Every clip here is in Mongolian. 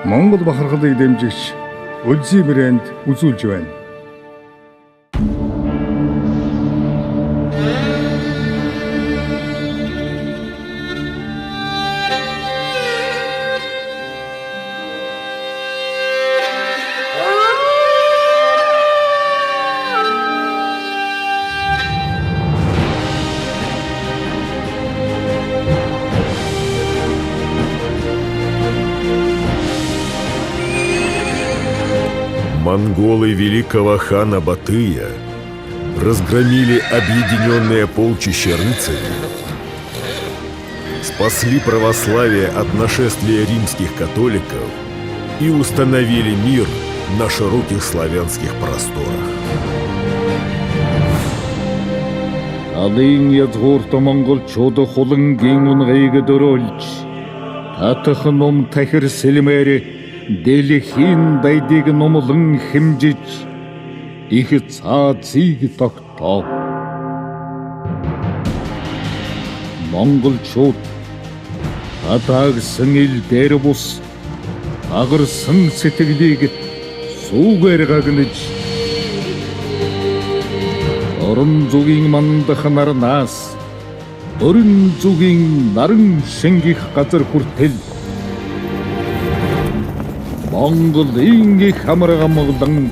Монгол бахархлыг дэмжигч Өлзий брэнд үзүүлж байна. Монголы великого хана Батыя разгромили объединенное полчище рыцарей, спасли православие от нашествия римских католиков и установили мир на широких славянских просторах. Алын язгуурт монголчууд хулангийн унгыг дөрөөлж татах ном тахир сэлмээр дэлхийн дайдыг номлон хэмжиж их цаазыг тогтоо. Монголчууд хатаагсан ил дээр бус агарсан сэтгэлийг сүүгээр гагнаж орон зүгийн мандах нарнаас өрн зүгийн наран шингих газар хүртэл Монголын их хамрагамглан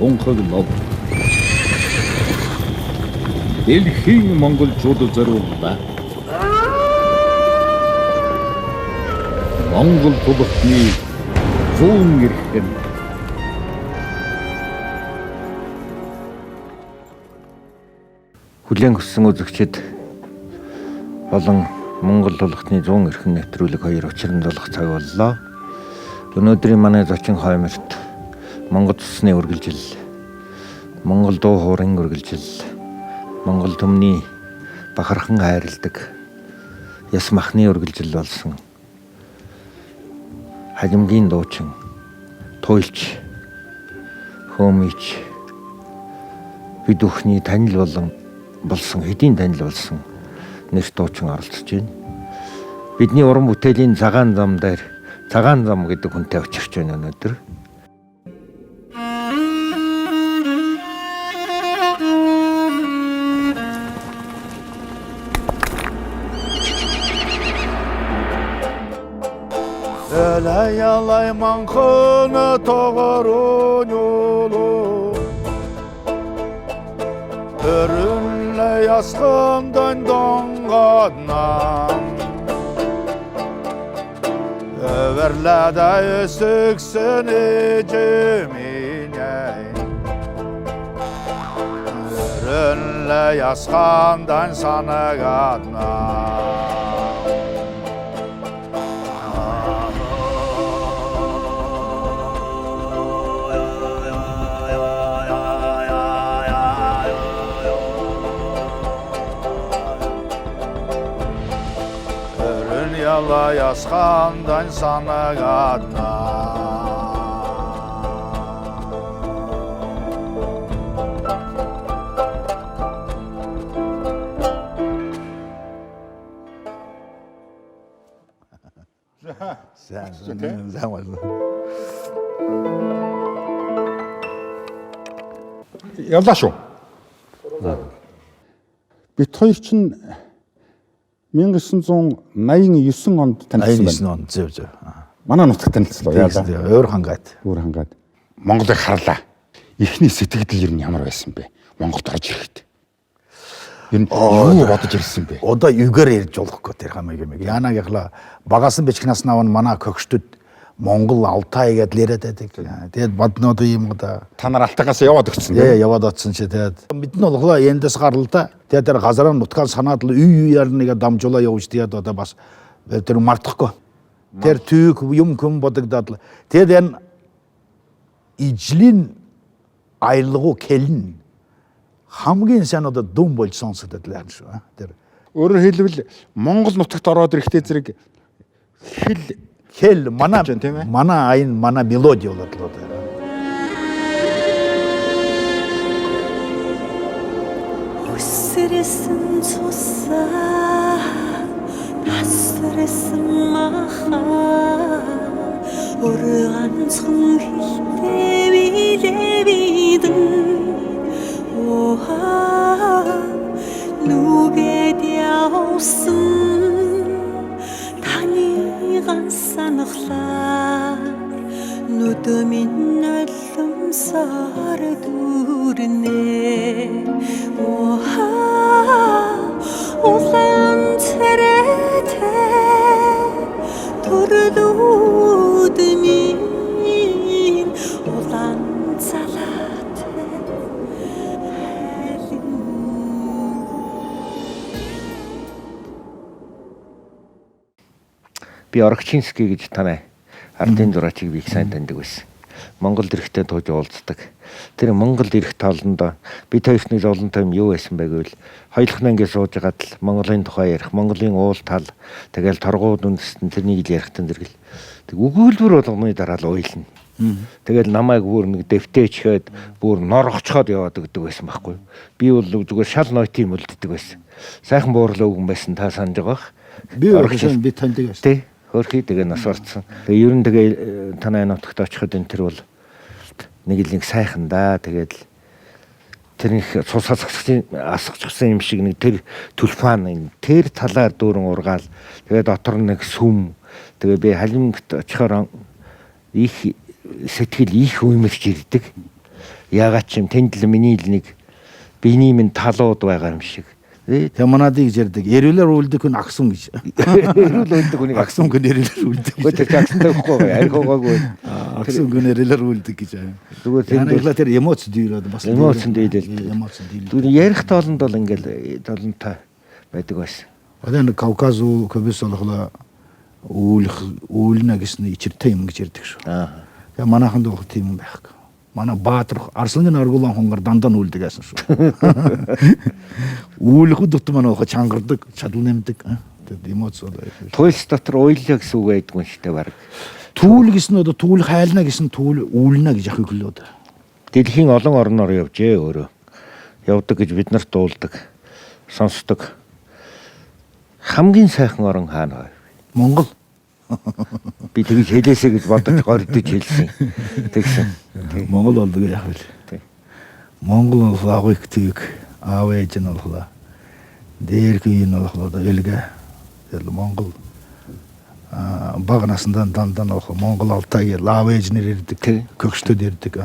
унхаглав. Дэлхийн монголчууд зориуллаа. Монгол тулхны зүүн эрхэм. Хүлээн хүссэн үзэгчид болон Монгол тулхны зүүн эрхэм нэвтрүүлэг 2 учирнлах цаг боллоо. Өнөөдрийн манай зочин хойморт Монгол цусны үргэлжил, Монгол дуу хоорын үргэлжил, Монгол түмний бахархан хайрладаг яс махны үргэлжил болсон хажимгийн дуучин, туйлч, хөөмич, бидүхний танил болсон хэдийн танил болсон нэр дуучин оролцож байна. Бидний уран бүтээлийн цагаан зам дээр цагаан зам гэдэг хүнтэй очирч байна өнөөдөр. Элай ялай манхана тоғарун юлу Өрінлі ясқандан доңғаднан Överlerde üstüksün icimine Örünle yaskandan sana kadna Yalla yazgandan sana kadna Sen varsın. Яллаа шүү. Бид хоёр чинь 1989 онд танилцсан байна. 89 он зөв. Манай нутагт танилцлаа. Яалаа. Өөр хангаад. Монголыг харлаа. Эхний сэтгэл ер нь ямар байсан бэ? Монголд орж ирэхэд. Ер нь юу бодож ирсэн бэ? Одоо юугаар ярьж болохгүй тэр хамаагүй юм. Яанагийнхла багасан бичг наснаа манай көгчдөд Монгол Алтай гэдэл яриад байдаг. Тэгээд боднод юм да. Та нар Алтайгаас яваад өгсөн. Яваад очсон чи тэгээд бид нь болохоор эндээс гарлаа да. Тэгээд тэр газараа нутгаар санаад л үеэр нэг дамжуулаа явж тэгээд одоо бас тэр мартахгүй. Тэр түүх юм хүм бодогдоод тэгээд энэ ижлийн аялгуу кэлэн хамгийн сайн одоо дүн болж сонсогдод л юм шүү. Тэр өөрөөр хэлбэл Монгол нутагт ороод ирэхдээ зэрэг хэл манай айн манай мелодия болоод л одоо. Үсрэсэн цусаа тасрэсэн маха урганцхан хилтэй билээ бидэн нүгэд явсан таныг санахлаа нүдмин нулимсаар дүүрнэ улаан цэрэтэй төрлүүдмийн улаан цалаатай Би Орогчинский гэж танай ардын зураачийг би их сайн таньдаг байсан. Монгол эрэхтэй тууж уулздаг. Тэр Монгол эрэх талдаа бид хоёрны зовлонтой юм юу байсан бэ гэвэл хоёулахна ингэ сууж байгаад л Монголын тухай ярих, Монголын уул тал, тэгэл торгууд үндэстэн тэрнийг л ярихтан зэрэгэл. Тэг өгүүлбэр болгоны дараа л уйлна. Тэгэл намайг бүр нэг дэвтээчгээд бүр норгочхоод яваад өгдөг байсан байхгүй. Би бол зүгээр шал нойтын үлддэг байсан. Сайхан буурлаа өгөн байсан та санаж байгаах. Би орогчсон би таньдаг байсан. Тий. Хөрхий тэгээ нас орцсон. Тэгээ ер нь тэгээ танай нутагт очиход энэ тэр бол нэг л нэг сайхан да. Тэгээд тэрний цус асгацсан юм шиг нэг тэр тюльпан тэр талаар дүүрэн ургаал. Тэгээд дотор нэг сүм. Тэгээ би халимгт очихоор их сэтгэл их үмэрч ирдэг. Ягаад ч юм тэнд л миний л нэг биений минь талууд байгаа юм шиг. Тэгээ манадыг ярьдаг. Эрүүлэр үлдэх хүн агсун гэж. Эрүүл үлдэх хүнийг агсун хүн эрүүлэр үлдэх. Гоо тэр агсантай байхгүй арх угаагүй. Агсун хүн эрүүлэр үлдэх гэж. Зүгээр тэр эмоц дийрээд бас эмоц дийлэл. Түр ярих тоолонд бол ингээл тоолонтой байдаг байсан. Одоо нэг Кавказ көбөс болохла үүлнэ гэсэн ичэртэй юм гэж ярьдаг шүү. Тэгээ манайхан доох тийм юм байхгүй. Манай Баатар Арслангийн аргуулан хонгор дандаа үлдэг гэсэн шүү. Үүлэхэд дотор манай хоо чангардаг, чадал нэмдэг. Тэгээд эмоц болоо. Туйлс дотор уйлаа гэсэн үг байдгүй юм шигтэй баг. Түүл гэсэн одоо түүл хайлна гэсэн түүл үүлнэ гэж ахыг хэлээд. Дэлхийн олон орноор явжээ өөрөө. Явдаг гэж бид нарт дуулдаг, сонсдог. Хамгийн сайхан орн хаана вэ? Монгол. Би тэгж хэлээсэй гэж бодож гордож хэлсэн. Тэгсэн. Монгол болдог яах вэ? Монгол бол агыг тийг аав ээж нь боллоо. Дээрх юм боллоо элгэ. Тэр Монгол бага насндаа дандаа нөх Монгол Алтай аав ээж нэр ирдэг. Көгшtöд ирдэг.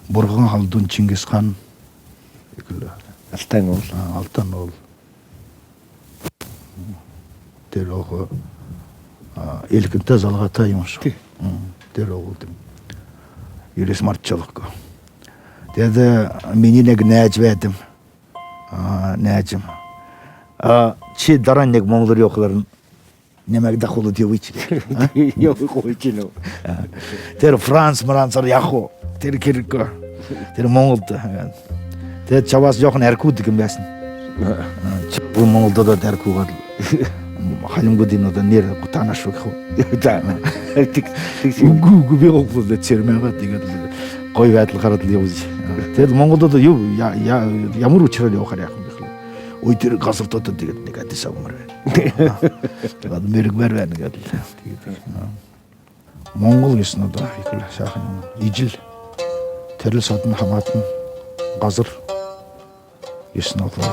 Бурхан халдун Чингис хаан. Алтай нь бол тэр ого элэгэнтэй залгаатай юм шүү. Тэр ууд. Юрис марчалгоо. Тэгээд миний нэг найз байдам. Найзам. Чи дараа нэг Монгол явахлаар нэмэг дахулууд явж. Явах гэж нөө. Тэр Францаар явах. Тэр хэрэг. Тэр Монголд. Тэгээд чаваас жоохон аркууд юм байсан. Чи Монголдоо аркууд халимгуудын одоо нэр гутанаш шүү гэх. За. Үгүй би гоглоо чирмээгаа тэгээд гой байдал гараад л явж. Тэгээд Монголд ямар учраар явахаар яах юм бэ? Ой тэр газартууд тэгээд нэг адис авмаар байна. Тэгээд мэрэгмэр байна гэдэг. Тэгээд Монгол гэсэн одоо их сайхан ижил тэрл содон хамаатан газар гэсэн одоо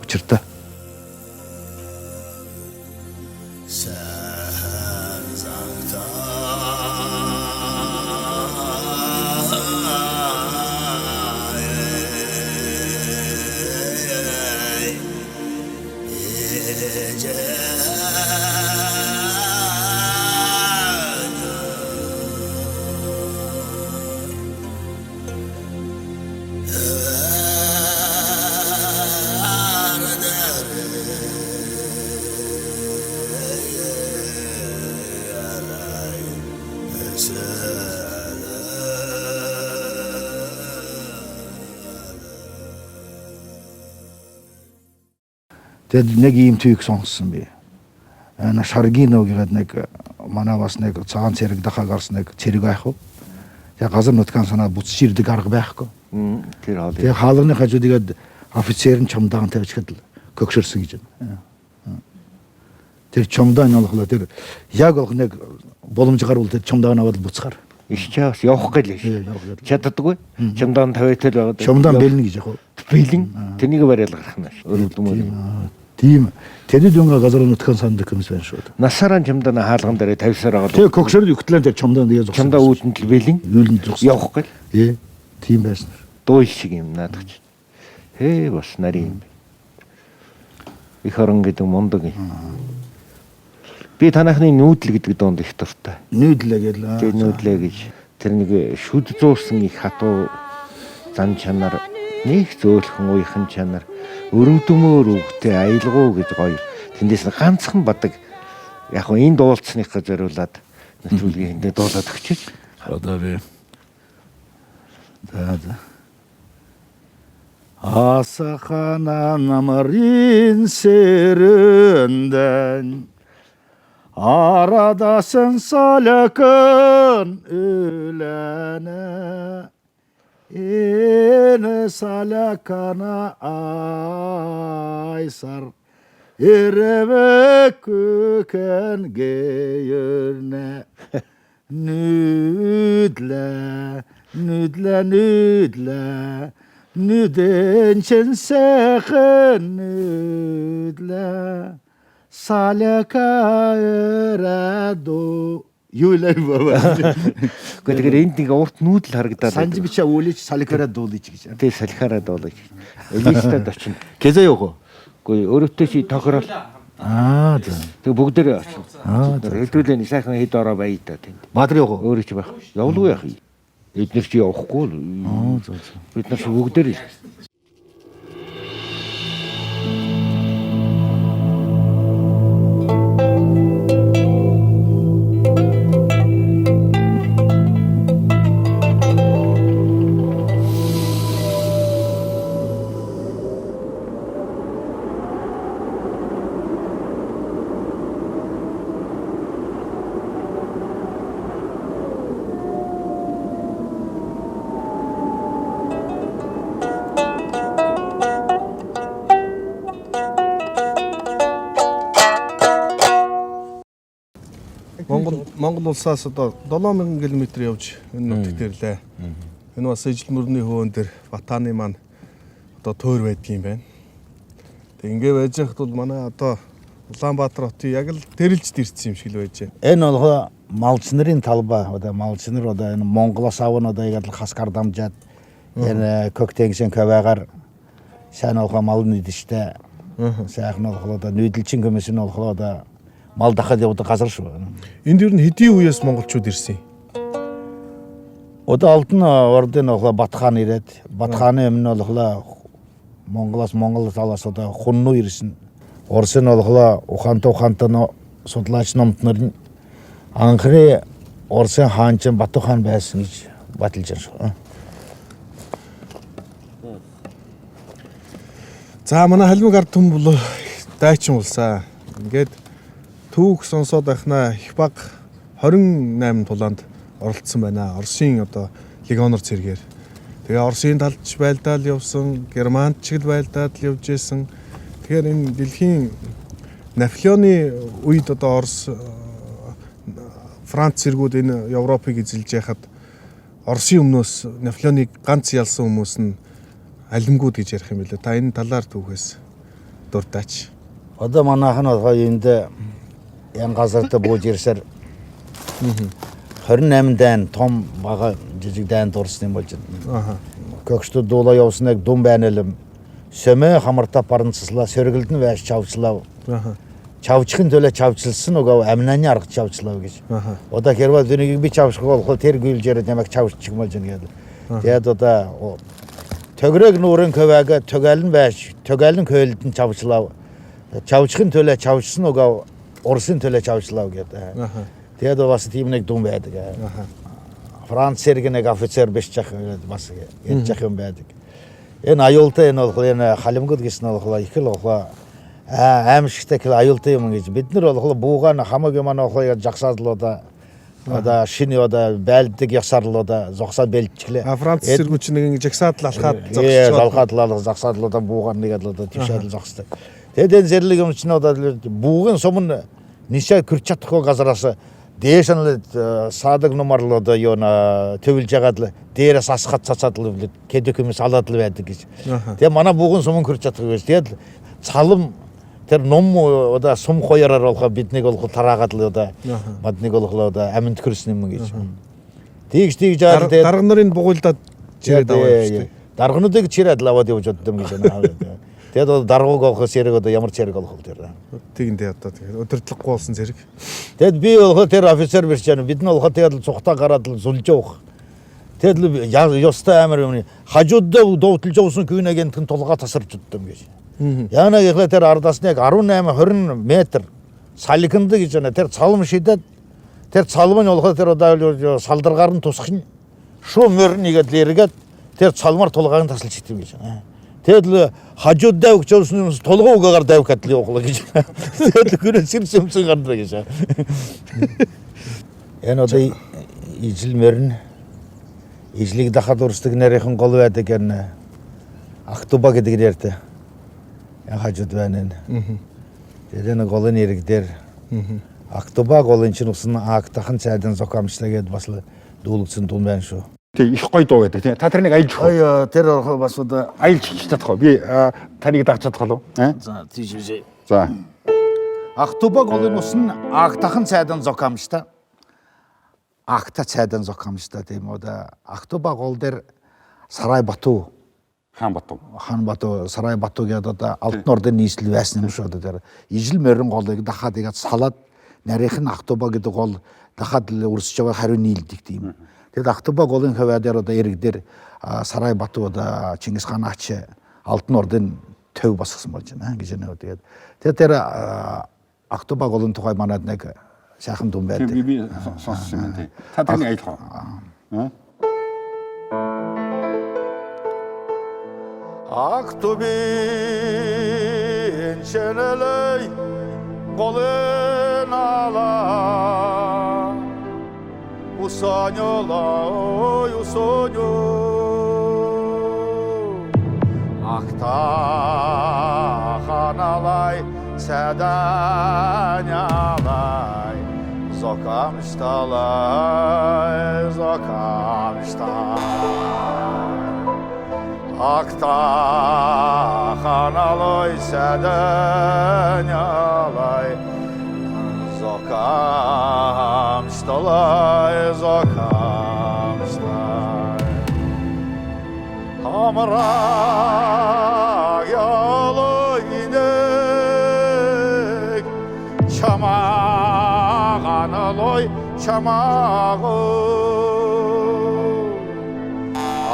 учиртай. Тэгээд нэг юм тийг сонссон би. На Шаргино гэдэг нэг манай бас нэг цагаан цэрэг дахаг гарсан нэг цэрэг байх уу. Тэгээд газар нутгаан санаа буцаж ирдэг арга байхгүй. Тэр хаалга. Тэгээд хаалганы хажуудыгээд офицер нь чамдаан тавьчихад л көгшөрсөн гэж байна. Тэр чамдаан нь болохоор тэр яг нэг боломж гарвал тэр чамдаан аваад буцахаар. Иш чаас явах гээл Явах ш. гээл. Чаддаггүй. Чамдаан тавиатай л байгаа. Чамдаан бэлнэ гэж яг. Бэлэн. Тэнийг барайл гарах нь ш. Өрөвдөмөр. Тийм. Тэдэд өнга газар нутхан санд хүмүүс байна шүү. Насараа чамдаан хаалган дээр тавьсаар байгаа. Тэгээ кокшор югтлэн тэр чамдаан дие зогсон. Чамдаа үүдэнд л бэлэн. Юулын зогсон. Явах гээл. Ээ. Тийм байсан. Дуу шиг юм наадах чинь. Хээ бас нарийн юм. Их орон гэдэг мундаг юм. Би танахны нүүдэл гэдэг доонд их дуртай. Нүүдлээ гээл. Тэгээ нүүдлээ гэж тэр нэг шүд зуурсан их хатуу зан чанар нэг зөөлхөн уйхан чанар өрөвдөмөр өвгтэй аялгуу гэж гоё. Тэндээс нь ганцхан бадаг яг хөө энэ дуулцсныхаа зориулаад нэвтрүүлгийн хэндээ дуулаад өгчиж. Одоо би. За. Асахана намарын серенден арадасın salakın ölene ene salakana aysar ereve köken geyörne nüdle nüden çen sekhen nüdle саляка эраду юулай баба. Тэгэхээр энд нэг урт нүүдэл харагдаад Санжи бича үүлич саликара дуулж гэж. тэгээ салхиараа дуулаж. Элистад очино. Кезээ юу? Үгүй өөрөөтэй чи тохирол. За. Тэгээ бүгдээрээ очино. Хэлдүүлээ сайхан хэд ороо бая та тэнд. Баатар юу? Өөрөө ч байх. Явуулгүй яах юм. Эднэр чи явахгүй л. Бид нар чи бүгдээрээ. Монгол улсаас одоо 7000 км явж энэ нутагт ирлээ. Энэ бас ижил мөрний хөвөн дээр Батаны маань одоо тойр байдгийн байна. Тэг ингээ байж хахад бол манай одоо Улаанбаатар хотын яг л тэрэлж дэрсэн юм шиг л байж байна. Энэ бол малч нарын талбай. Одоо малч нар одоо энэ Монголоос авна одоо яг л хаскар дамжаад энэ коктейгсэн кавагаар сайн олгоо мал нэдэжтэй. Сайхан олгоо одоо нүүдэлчин хүмүүс нь олгоо одоо мал дахад явдаг газар шүү. Энд ер нь хэдийн үеэс монголчууд ирсэн юм? Одоо Алтан ордын олгоо Батхан ирээд Батханы өмнө олгоо Монгол талаас одоо хуннуу ирсэн. Орсын олгоо ухаантай судлаач номт нар анхны Орсын хаанчин Бату хаан байсан гэж баталж байна шүү. За манай халимаг ард түмэн бол дайчин улсаа. Ингээд түүх сонсоод байхнаа их баг 28 тулаанд оролцсон байна. Оросын одоо легионер цэргээр. Тэгээ Оросын талч байлдаал явсан, Германд ч л байлдаад л явж исэн. Тэгэхээр энэ дэлхийн Наполеоны үед одоо Орос Франц цэргүүд энэ Европыг эзэлж яхад Оросын өмнөөс Наполеоныг ганц ялсан хүмүүс нь алимгууд гэж ярих юм билээ. Та энэ талаар түүхээс дуртаач. Одоо манайхан олгоо энд энэ газарт бууж ирсээр 28 дайн том бага жижиг дайн дурсан юм болж байна. Кокшто дуула явсныг дум байналам сөмө хамарта паранцлаа сөргөлд нь байж чавчлаа. Чавчхын төлөө чавчилсан нөгөө амнаны арга чавчлаа гэж. Одоо хэрвээ зөнийг би чавчих бол тэр гүйлжээр ямаг чавчих юм болж байна гэдэг. Тэгээд одоо төгрөг нуурын көвээг töгалн байж töгалн көйлд нь чавчлаа. Чавчхын төлөө чавчсан нөгөө Оросын төлөө чавчлаа гэдэг. Тэгээд бас тийм нэг дум байдаг. Франц цэргийн нэг офицер биш чах бас ядчих юм байдаг. Энэ аюултай энэ бол энэ халимгууд гэсэн бол их л аимшигтай аюултай юм гэж бид нар бол буугаан хамаагүй манай бол жагсааллуудаа одоо шинэ одоо байлдаг ясарлуудаа зогсоод бэлтчихлээ. Франц цэргүүд чинь нэг жагсаад л алхаад зогсоод зогсааллуудаа буугаан нэг л одоо төвшөөл зогсдог. Тэгээд энэ зэрлэг юм чинь одоо буугын сум нь нишээ көрч чадахгүй газараас дээшэн садаг номерлоо да ёна төвөл жагадлы дээрээс асхат цацадлы билет кедэкэмс аладлы байдаг гэж. Тэгээ манай бүгэн сумын хөрч чадах гэж. Тэгээд цалам тэр ном одоо сум хоёроор болохоо биднийг болох тараагадлы одоо мадныг болохоо одоо аминд хөрсөн юм гэж. Тэгж жаад тэгээд дарга нарын бугуйлдаад чирээд аваад шүү дээ. даргануудыг чирээд аваад явж боддом гэж байна. Тэгээд даргууг авахс яриг одоо ямар ч яриг болох вэ тэр. Тэгэндээ одоо тэгээд өдөртлөхгүй болсон зэрэг. Тэгэд би болохоо тэр офицер бирч яана бидний болохоо тэгээд цухтаа гараад л зулж явах. Тэгэд ёстой амар юм. Хажуудаа дууталж явсан күнэгэнтэн тулгаа тасарч уддам гэж. Яана ихлэ тэр ардасны 18-20 метр салхинд гэж байна. Тэр цалм шидэд тэр цалмын болохоо тэр одоо салдаргаар нь тусах нь шуу мөрнийгээд лэргээд тэр цалмар тулгааг нь тасалж идэв гэж байна. Тэгэл хажууд давж явсан юмс тулгуу угаар давх адил явуулаа гэж. Тэгэл гүрэн сэрсэмсэн гарна гэж. Энэ одоо ижил мөрн ижлийг дахад урсдаг нарийнхан гол байдаг энэ Актуба гэдэг нэртэй. Яг хажууд байна. Тэр энэ голын нэрэг дээр Актуба голын чинь усан Актахан цайдан зохиомжлоо гэдээ бас дуулагдсан дуу байна шүү. Тэг их гоё дуу гэдэг тийм. Та тэрнийг аялж хөө. Ой тэр бас одоо Аялж хийж чадах уу? Би таныг дагч чадах уу? за тийш үсэ. За. Актуба голын усан Актахан цайдан зохиомжтой. Акта цайдан зохиомжтой тийм одоо Актуба гол дээр Сарай Бату Хаан Бату. Хан Бату Сарай Бату гэдэг одоо Алтан ордын нийслэл байсан юм шүү одоо тэр ижил морин голыг дахаад игээд салаад нарийнх нь Актуба гэдэг гол дахаад л өрсөж байгаа хариу нийлдэг тийм. Тэгэд Актуба голын хаваа дээр одоо эрэг дээр Сарай Бату одоо Чингис хаан аач Алтан ордын төв босгосон болж байна гэж байна. Тэгээд тэр Актуба голын тухай манад нэг сайхан дүн байдаг. Би сонссон юм тийм. Та тэрнийг аялж хөө. Актубин ченелей голын ала усаньола ой усоньо Актаханалай цеданялай зокамшталай Актаханалой цеданялай зокамшталай Амра ялойнек чамаганалой чамагу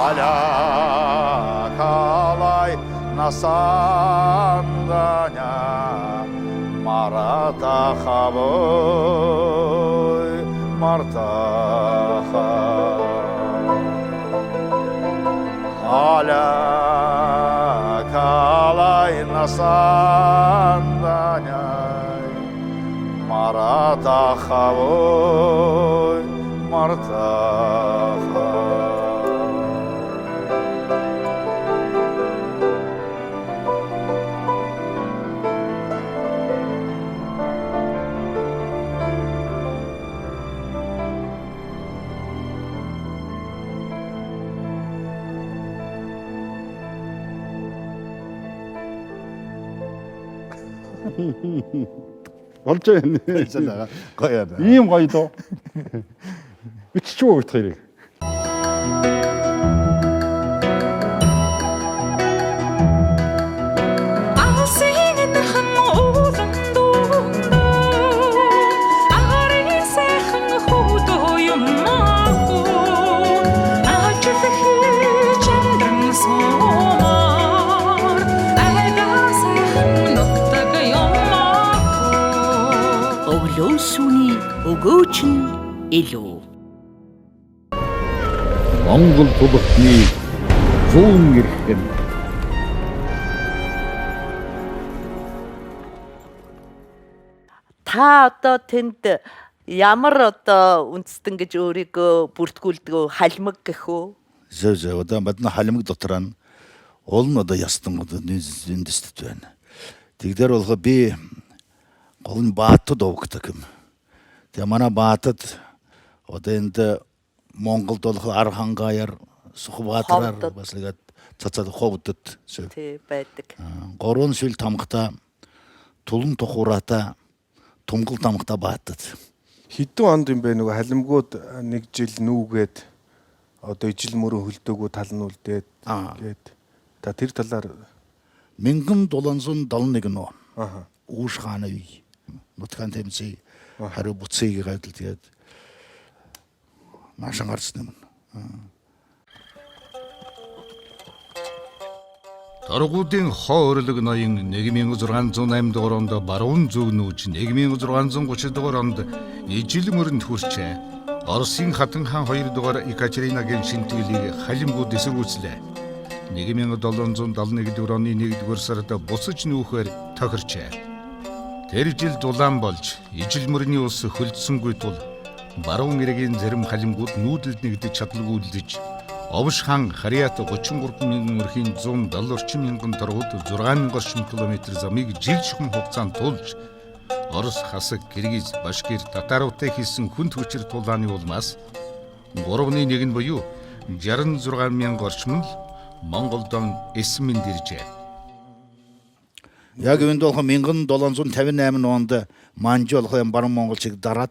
алякалай насанданя маратахабой мартаха алякалай насанданя маратахабой мартаха болж байна. Гоё. Ийм гоё доо. Биччихв үү тэрийг? Өглөөсүний өгөөч нь илүү. Монгол тулхны 100 эрхэм. Та одоо тэнд ямар одоо үндэстэн гэж өөрийгөө бүртгүүлдэг халимаг гэх үү? Зөө одоо мадна халимаг дотор нь ол нь одоо ястан одоо үндэстэд байна. Тэгдэр болохоо би гол нь Баатад овогддог юм. Тэгээ манай Баатад одоо энд Монголд болох Архангаяар, Сүхбаатараар Ховдод. бас ингээд цацаад ховдод тий байдаг. гурван шил тамхта Тулан тухуурата Тумгал тамхта Баатад. Хэдэн онд юм бэ нөгөө халимгууд нэг жил нүүгээд одоо ижил мөрөө хөлдөөгөө тал нь үлдээд гээд та тэр талаар 1771 он ааха Үүш хааны үе. Нутгаан тэмцээ хариу буцыг гадал тэгээд наашаа гарсан юм. Торгуудын хоо өрлөг ноён 1608 дугаар онд баруун зүг нүүж 1630 дугаар онд ижил мөрөнд хүрчээ. Оросын хатан хаан 2 дугаар Екатеринагийн шинтгэлийг халимгууд эсэргүүцлээ. 1771 оны 1-р сард буцаж нүүхээр тохирчээ. Тэр жил дулаан болж ижил мөрний ус хөлдсөнгүй тул баруун эргийн зарим халимгууд нүүдэлд нэгдэж чадалгүй үлдэж Овш хаан Хариат 33 мянган өрхийн 170 орчим мянган торгууд 6 орчим километр замыг жил шугам хугацаанд тулж Орос, Хасаг, Киргиз, Башкир, татаруутай хийсэн хүнд хүчир тулааны улмаас 3/1 нь буюу 66 мянга орчим л Монголдон эсмэн диржээ. Яг үүнд болох 1758 онд Манжи болох юм баруун монголчиг дараад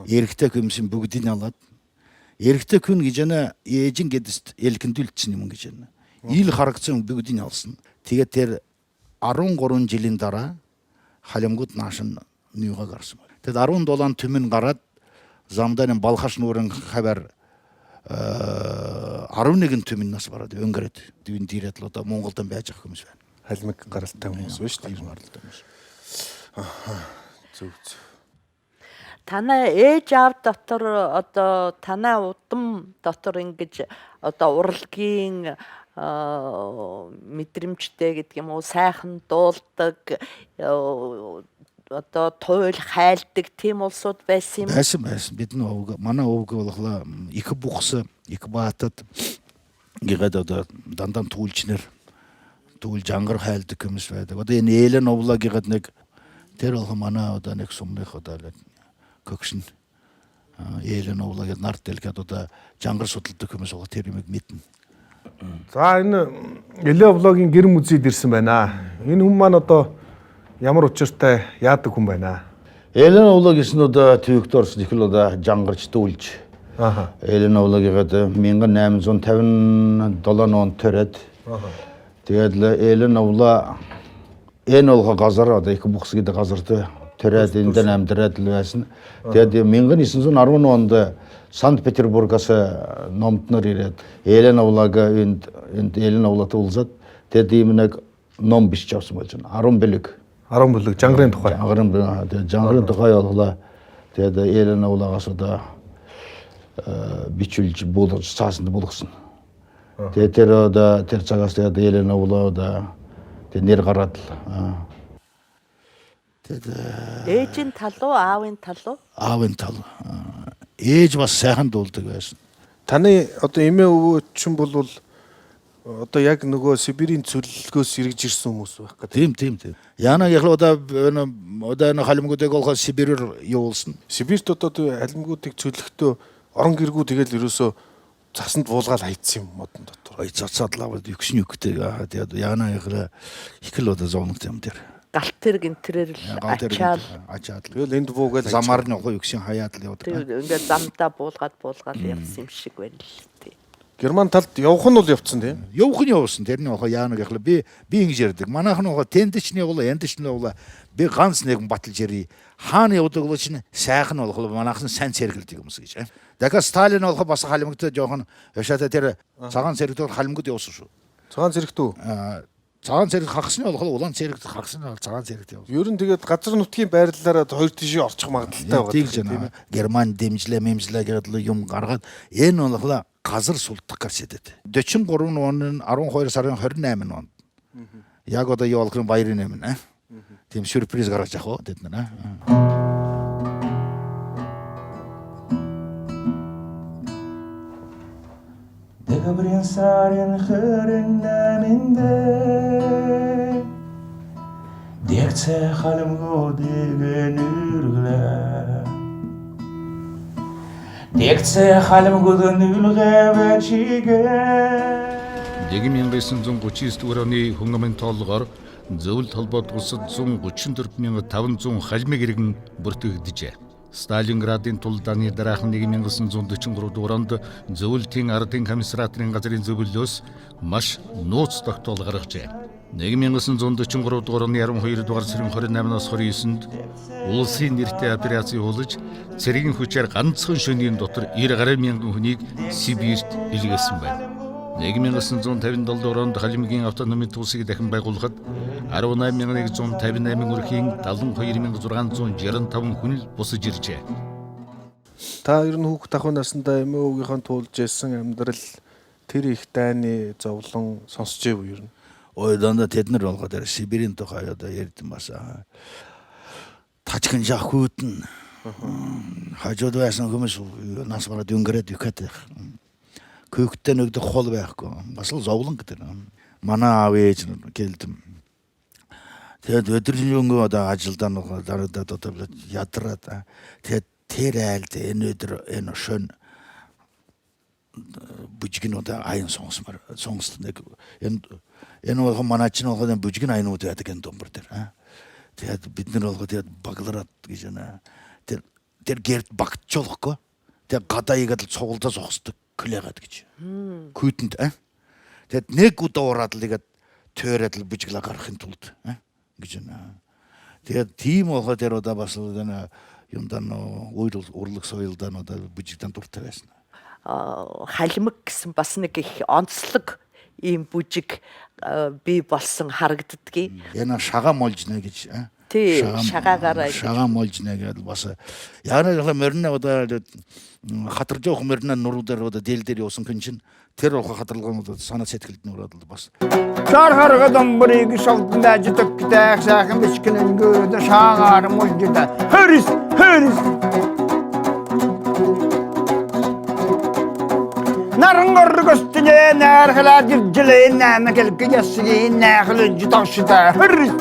эрэгтэй хүмсэн бүгдийг алаад эрэгтэй хүн гэж нэ ээжин гэдэгт элгэндүүлчихсэн юм гэж байна. Ил харагдсан бүгдийг алсан. Тэгээд тэр 13 жилийн дараа халимгууд нааш нь нүүгээ гарсан. Тэгэд 17 түмэн гараад замдан балхаш нуурын хабар 11 түмэннээс бараад өнгөрөөд дивэн дийрэд л одоо Монголд байж ах хүмүүс байна. халимг гаралтай хүмүүс байна шүү дээ. Гаралтай хүмүүс. Зөв зөв. Танай ээж аав дотор одоо танай удам дотор ингэж одоо урлагийн мэдрэмжтэй гэдэг юм уу сайхан дуулдаг одоо туйл хайлдаг тийм улсууд байсан юм. Байсан. Бидний өвг манай өвг болохоор их бухс, их Баатад гээд одоо дандаа түлжнэр түл жангар хайлдаг хүмүүс байдаг. Одоо энэ Элен овлаггээд нэг тэр болох манай одоо нэг сумных одоо көгшин Элен овлаггээд нарт дэлгээд одоо жангар судалдаг хүмүүс байгаа тэр юмыг мэднэ. За энэ Элен влогийн гэр музейд ирсэн байна. Энэ хүн маань одоо ямар учиртай яадаг хүн байна? Элен овлаг гэсэн одоо төвөгт орсон их л одоо жангарч дүүлж. Ааха. Элен овлаггээд 1857 онд төрөөд. Тэгээд Элен овла энэ олго газар одоо их бухс гэдэг газарт төрөөд энд амьдраад л байсан. Тэгээд 1910 онд Санкт-Петербургаас номднор ирээд Элен овлаг энд Элен овлат улсад тэгээд ийм нэг ном бичиж авсан болж байна. 10 бүлэг. 10 бүлэг жангарын тухай. Жангарын тухай болголоо. Тэгээд Элен овлагаас одоо бичүүлж буулгаж цаасанд болгосон. Тэгээд тэр цагаас тэгээд Элен овлоо тэгээд нэр гараад л Ээжийн тал уу, аавын тал уу? аавын тал. Ээж бас сайхан дуулдаг байсан. Таны одоо эмээ өвөө чинь бол одоо яг нөгөө Сибирийн цөллөгөөс эргэж ирсэн хүмүүс байх гэдэг. Тийм. Яна яг одоо энэ халимгуудыг олоход Сибирээр явуулсан. Сибирт одоо халимгуудыг цөллөхдөө орон гэргүү тэгэл ерөөсөө цасанд буулгаад хайцсан юм модон дотор. Ой цацаад лавд өгсөн үгтэй. Тэгээд яна яг их л одоо зовногт юм дээр. Галт тэр гинтрээр л ачаал. Тэгэл энд буугаад Замаар нь олоо өгсөн хаяад л явдаг. Ингээд замдаа буулгаад явсан юм шиг байна л тий. Герман талд явах нь бол явцсан тийм. Явах нь явсан. Тэрний олоо яанаг яг би ингэж ярьдаг. Манайх нь олоо тэндчний олоо эндчний олоо би ганц нэг баталж ярий. Хаана явдаг бол чинь сайхан олоо манайх нь сайн цэргэлдэг юмс гэж. Дахиад Сталин олоо бас халимгтай жоохон яшаата тэр цагаан цэрэгдэл халимгууд явсан шүү. Цагаан цэрэгтүү. Цагаан цэрэг хагасны олоо улаан цэрэг хагасны цагаан цэрэгт явсан. Ер нь тэгээд газар нутгийн байрлалаараа хоёр тийшээ орчих магадaltaй байгаа. Тэгж байна. Герман дэмжлээ гэдэг юм гаргаад энэ олоо газар сулдах гэж хэдэд. 43 оны 12 сарын 28 онд. Яг одоо юу болох юм баярын юм аа. Тийм сюрприз гаргаж явах тэд нэ. Декабрийн сарын 28-нд дэгцэ халимгуудыг нүргэлээ Дэгцэ халамгууд нүлгэвэ чигэ 1939 оны хүн амын тоолгоор зөвлөлт холбоот улсад 134,500 халимыг иргэн бүртгэгдэжээ. Сталинградын тулдааны дараахан 1943 онд зөвлөлтийн ардын комиссариатын газрын зөвлөлөөс маш нууц тогтоол гаргажээ. 1943 оны 12 дугаар сарын 28-наас 29-нд улсын нэртэй операц явуулж цэргийн хүчээр ганцхан шөнийн дотор 90 мянган хүнийг Сибирьт илгээсэн байна. 1957 онд Халимгийн автономи тусыг дахин байгуулахад 18,158 өрхийн 72,665 хүн л бусаж иржээ. Та ер нь хүүхд ахуй насндаа МО-гийнхаа туулж ясан амьдрал тэр их дайны зовлон сонсч байв ер нь. Ой дандаа тэд нар болгоод Сибирийн тухай одоо ярьдсан баса. Тажхан жахгүйдэн хажууд байсан хүмүүс нас бараад өнгөрөөд ихэд көөгтөө нэгдэх хол байхгүй. Бас л зовлон гэдэг. Манай аав ээж гэлдэм. Тэгээд өдрийн өнгө одоо ажилдаа дарагдаад одоо ядраад тэгээд тэр айлд энэ өдөр энэ шөн бүжгэн одоо аян сонсмор сонслог энэ бол манай чинь бол бүжгэн аянууд байдаг энэ домбор дээр. Тэгээд бид нар бол тэгээд баглараад гэж байна. Тэр гэрд багтчихлохгүй. Тэгээд гадаайгаад л цугулдаа зогсдог клэгаад гэж. Күйтэнд тэгэд нэг удаа ураад л игээд тойроод л бүжиглаа гарахын тулд гэж байна. Тэгээд тийм болохоо тэр удаа бас энэ юмдаа урлаг соёлдаа одоо бүжигдэн дуртай байсан. Халимаг гэсэн бас нэг их онцлог ийм бүжиг бий болсон харагддгийг. Энэ шагаа молжнэ гэж. Тий, шагаагаараа. Шагаа молжнэ гэдэг бас яараа мөрнө одоо хатар жоох мөрнө нуруудаар одоо дээл дээр явсан хүн чинь тэр болох хатарлагын санаа сэтгэлд нүрээд бас. Шар харга домбрыг шавдан даждаг гэдэг сайхан бичгэн өнгөд шаагаар молжда. Хөрис. Нарангоргостне нархлаад жилээ намагэл гэсгийн нахлж ташда. Хөрис.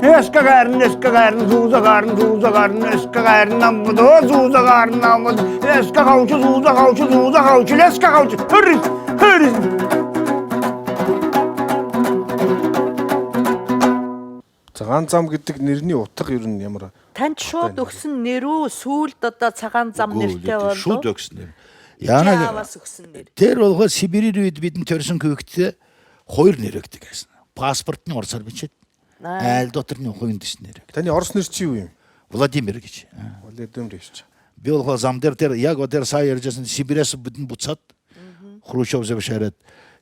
Эскагарн зузагарн эскагарн намдо зузагарн намд эскагауч эскагауч хөрис. Цагаан зам гэдэг нэрний утга ер нь ямар? Танд шууд өгсөн нэрүү сүүлд одоо цагаан зам нэртэй болов. Шууд өгсөн нэр. Яанаас өгсөн нэр. Тэр болгоо Сибирийн үед бидний төрсөн хүүхдээ хоёр нэр өгдөг гэсэн. Паспортны орсоор бичээд айл доторны хувийн дэс нэр. Таны орос нэр чи юу юм? Владимир гэж. Владимир гэж. Би бол замдэр тэр яг одоо сая ярьжсэн Сибириас бүдэн буцаад Хрущев завшаарад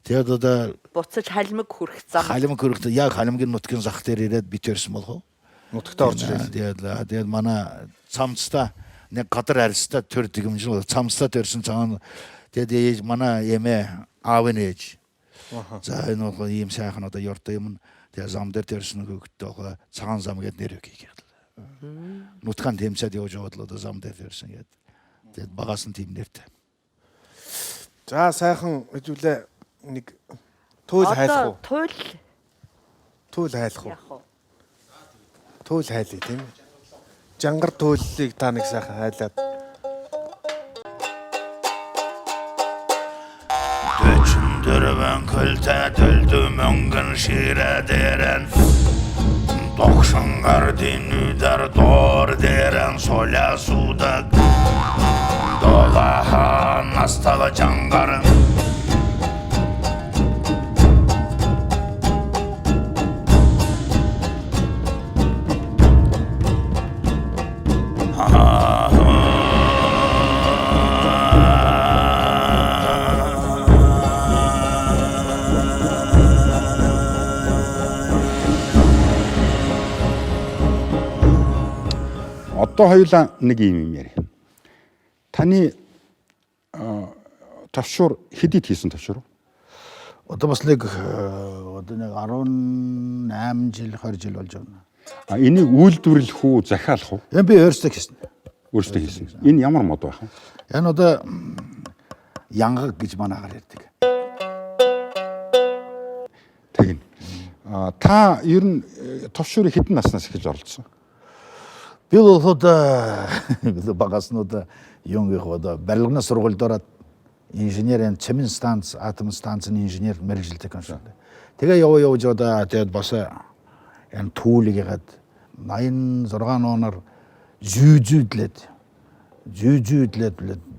тэгээд одоо буцаж халимаг хүрэх зам. Халимаг хүрэх яг халимгийн нутгийн зах дээр ирээд би төрсөн болов. Нутагтаа орж ирсэн. Тэгээд манай цамцтай нэг гадар арьстай төр дэгэмжил цамцтай төрсэн цагаан тэгээд манай эмээ аав нээж. За энэ бол ийм сайхан одоо ёртой юм. Тэгээд зам дээр төрсөн хөвгтөө цагаан зам гэдэг нэр өгье. Нутгаан тэмцээд явж яваад л одоо зам дээр төрсөн гэдэг. Тэгээд багаас нь тийм нэртэй. За сайхан хэвлээ нэг туйл хайлах уу? Туйл хайлах уу? Туйл хайлъя тийм ээ. Жангар туйлыг та нэг сайхан хайлаад. Дөчөндөрвэн көлтэ төлдө мөнгөн ширədərən Doksan qardin üdər dor dərən soля sudak Dolaha nastalı canqarın Одоо хоёулаа нэг юм яриа. Таны төвшөр хэдийд хийсэн төвшөр? Одоо бас нэг 18 жил 20 жил болж байна. Энийг үйлдвэрлэх үү, захиалах уу? Би өөрсдөө хийсэн. Өөрсдөө хийсэн. Энэ ямар мод байх вэ? Энэ одоо янгаг гэж манайгаар ярьдаг. Тэгнь. Та ер нь төвшөрийг хэдэн наснаас эхэлж оролцсон? Бил хода бил багаснуда юнги хода барлығына сургуульдорат инженер ен чемин станц атом станцияны инженер мэржилте консулда. Теге яо жода тед баса ен туулиге гад 86 онор зүүдлет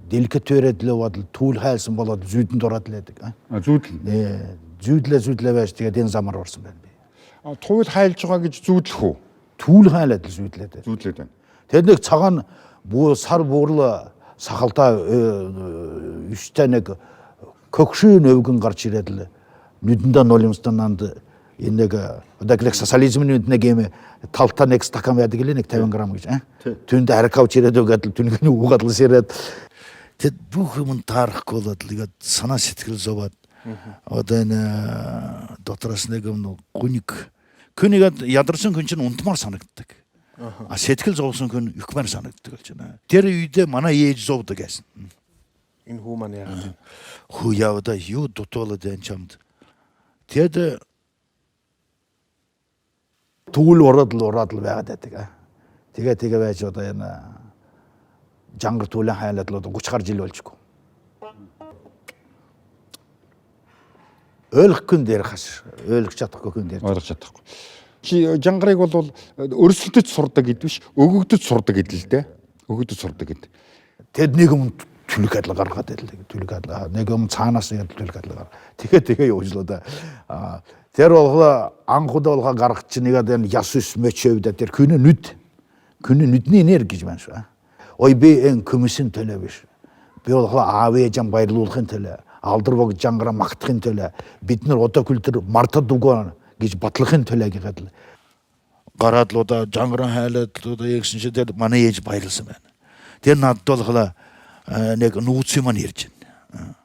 делке төредле вадл туул хайлсан болоод зүүдэн дурадледик. Зүүдле байж тэгээ дэн замар орсон байна. Туул хайлж байгаа гэж зүүдлэх үү? Туул хайлаад л зүүдлээд. Зүүдлээд байна. Тэгээд нэг цагаан буу сар буурлаа сахалта үстэй нэг көгшин өвгөн гарч ирээд л нүдэндээ нулимстананд энэ нэг одаглах социализмын нэг юм талта нэг стакан байдаг л нэг 50 грамм гэж түндэ харик авч ирээд өгөөд л түнгийн угаадл сэрээд тэд бүх юм таарахгүй болоод л игээд санаа сэтгэл зовоод одоо энэ дотроос нэг юм күнийгээд ядарсан хүн чинь унтмаар санагддаг. А сэтгэл зовсон хүн юхмаар санагддаг болж байна. Тэр үедээ манай ээж зовдөг гэсэн. Энэ хүү маань яагаад хүү явда юу дутуулаад энэ чамд. Тэгэд туул ураад л байгаад байдаг. Тэгээ байж одоо энэ жангар туулын хайлаад л 30 гар жил болжгүй. Ойлгох хүн дээр хаш ойлгож чадахгүй хүн дээр ойлгож чадахгүй. Чи жангарыг бол өрсөлдөж сурдаг гэдэг биш, өгөгдөж сурдаг гэдэг л дээ. Өгөгдөж сурдаг гэдэг. Тэд нэг юм түлэг адил гаргаад байлаа. Түлэг адил нэг юм цаанаас яг түлэг адил гар. Тэгээ явуулаа да. Тэр бол анхудаа бол гаргач нэгэд энэ ясус мөчөвдө тэр күнэ нүдний энерги гэж байна шүү. Ой би энэ комиссын төлөө биш. Би бол аав ээжээ баярлуулахын төлөө, алдар бог жангара магтахын төлөө, бид нар одоо культур мартад дугуун гэж батлахын төлөө гэхэд л гараад л одоо жангара хайлаад одоо ягсэн чи тэр манай ээж баярлсан байна. Тэр надад бол нэг нууц юм ярьж байна.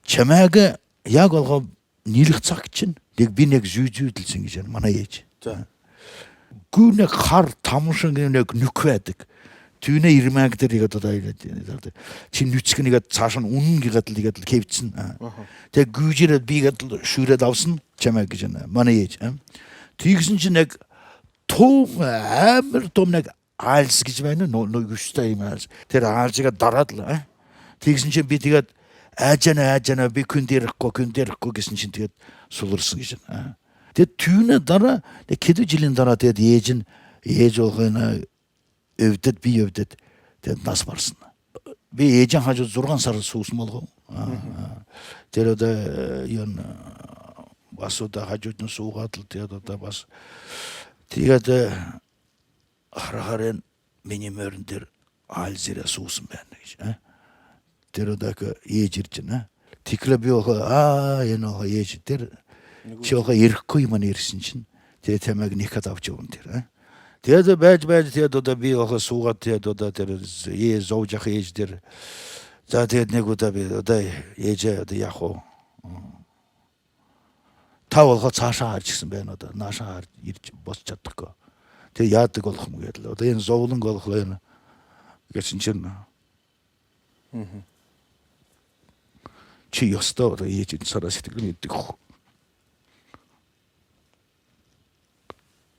Чамайг яг олгоо нийлэх цаг чинь нэг би нэг зүйдэлсэн гэж байна манай ээж. Гүн нэг хар тамшин нэг нүк байдаг. Түйнэ ирмэг дээр игээд одоо игээд чи нүцг нэгээд цааш нь үнэн гэгээд л игээд л кевцэн. Тэг гүйжирээд бигээд л шүүрээд авсан чамайг гэж байна манай ээж. Тэгсэн чи нэг том амар том нэг айлс гэж байна нэг өстэй юм айлс. Тэр айлсыг дараад л тэгсэн чи би тэгээд аажана би күн дээрхгүй гэсэн чинь тэгээд суларсан гэж байна. Тэгээд түйнэ дараа нэг хэдэн жилийн дараа тэгээд ээж болгоно өвдөд би өвдөд тэгээд нас барсан. Би ээжийн хажуу 6 сар суусан болгоо. Тэр одоо юм басуда хажууд нь суугаад л тэгээд одоо бас тэгээд харахаар миний мөрөн дээр айлзэрэ суусан байна гэж. Тэр одоо ээж ирж байна. Тэгэхээр би энэ ээж тэр чиога ирэхгүй юм ирсэн чинь тэгээд тамаг нэхэд авч явна тэр. Тэгээд байж тэгээд одоо би суугаад тэгээд одоо тэр зовж ах ээж тэр за тэгээд нэг удаа би одоо ээж одоо яах вэ? Та болгоо цаашаа харж гисэн байна одоо наашаа харж ирж босч чадахгүй. Тэгээд яадаг болох юм гээд л одоо энэ зовлон болохоо энэ гэсэн чинь чи ёстой одоо ээж сараа сэтгэл мэддэг хөө.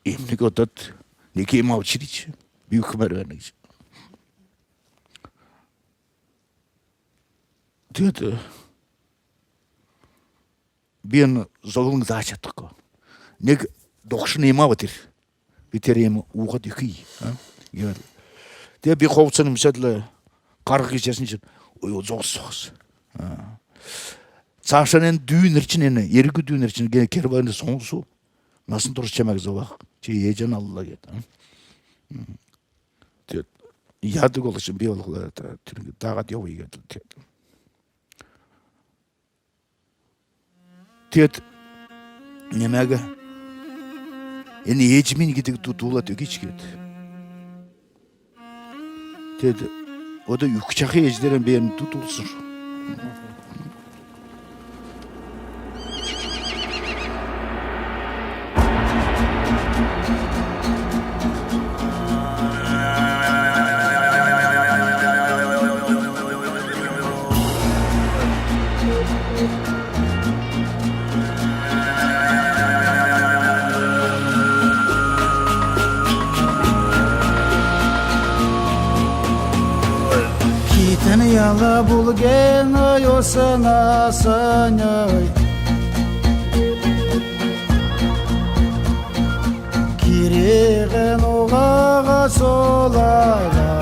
Нэг удаад нэг юм авчирч би ухмаар байна гэж. Тэгээд би энэ зовлон зааж чадахгүй. Нэг догшин юм аваад ир. Би тэр юм уугаад ихий. Тэгээд би ховцсон юмшаал гарах гэж ясан чинь ой зогсоос. Цаашаа энэ дүүнэр чинь энэ эргүү дүүнэр чинь керваны сонсуу. Насан турш чамайг зовах. Чи ээж нь аллаа гэдэг. Тэгээд яадаг бол чи би бол тэр дагаад явъя гэдэг. Тэгээд нэмэг энэ ээж минь гэдэг дуулаад өгөөч гээд. Тэгээд одоо юх чахын ээжлэрэн би энэ дуулсан шүү. Ала булген осына санай Киреген оғаға солайла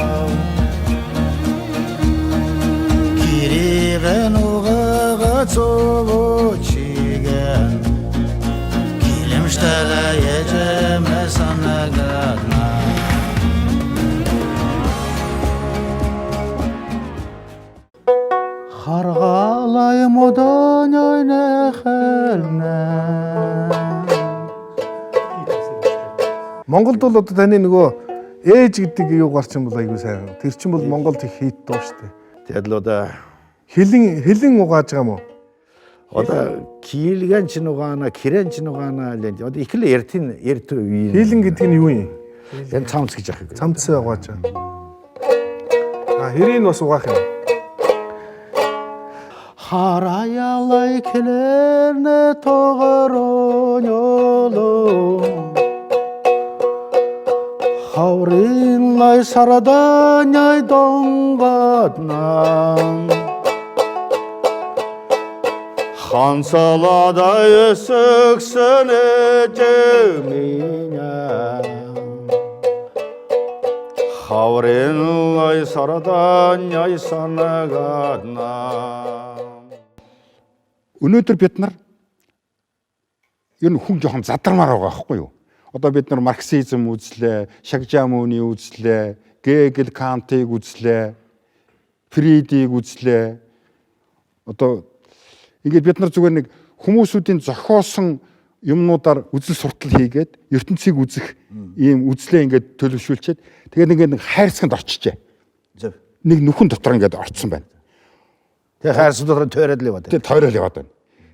Киреген оғаға солу чиген Килімштәлі ежеме санагадна Харгалай модан ойнахэлнэ Монголд бол одоо таны нөгөө ээж гэдэг юу гарч юм бол айгүй сайн. Тэр чинь бол Монголд их хит дуу шүү дээ. Тэгээд л одоо Хилэн угааж байгаа юм уу? одоо кийлгэн ч нугаана кирэн ч нугаана лэн одоо их л эртэн эрт үе Хилэн гэдэг нь юу юм? энэ цамц гэж ах. Цамц угааж байгаа. Хэрийг бас угаах юм. Хараялай келэрнэ тогоронёло Хавринлай сараданяй донгадна Хансалада өсөксөнө жеминя Хавринлай сараданяй санагадна Өнөөдөр бид нар ер нь хүн жоохон задармаар байгаа байхгүй юу? Одоо бид нар марксизм үзлээ, Шагжамууны үзлээ, Гегел, Кантыг үзлээ, Фридийг үзлээ. Одоо ингээд бид нар зүгээр нэг хүмүүсүүдийн зохиосон юмнуудаар үзэл суртал хийгээд ертөнцийг үзэх ийм үзлээ ингээд төлөвшүүлчихэд тэгээд ингээд нэг хайрцагт орчижээ. Нэг нүхэн дотор ингээд орцсон байна. Тэгээ хайрсан дотор тойроод л яваад. Тэгээ тойрол яваад байна.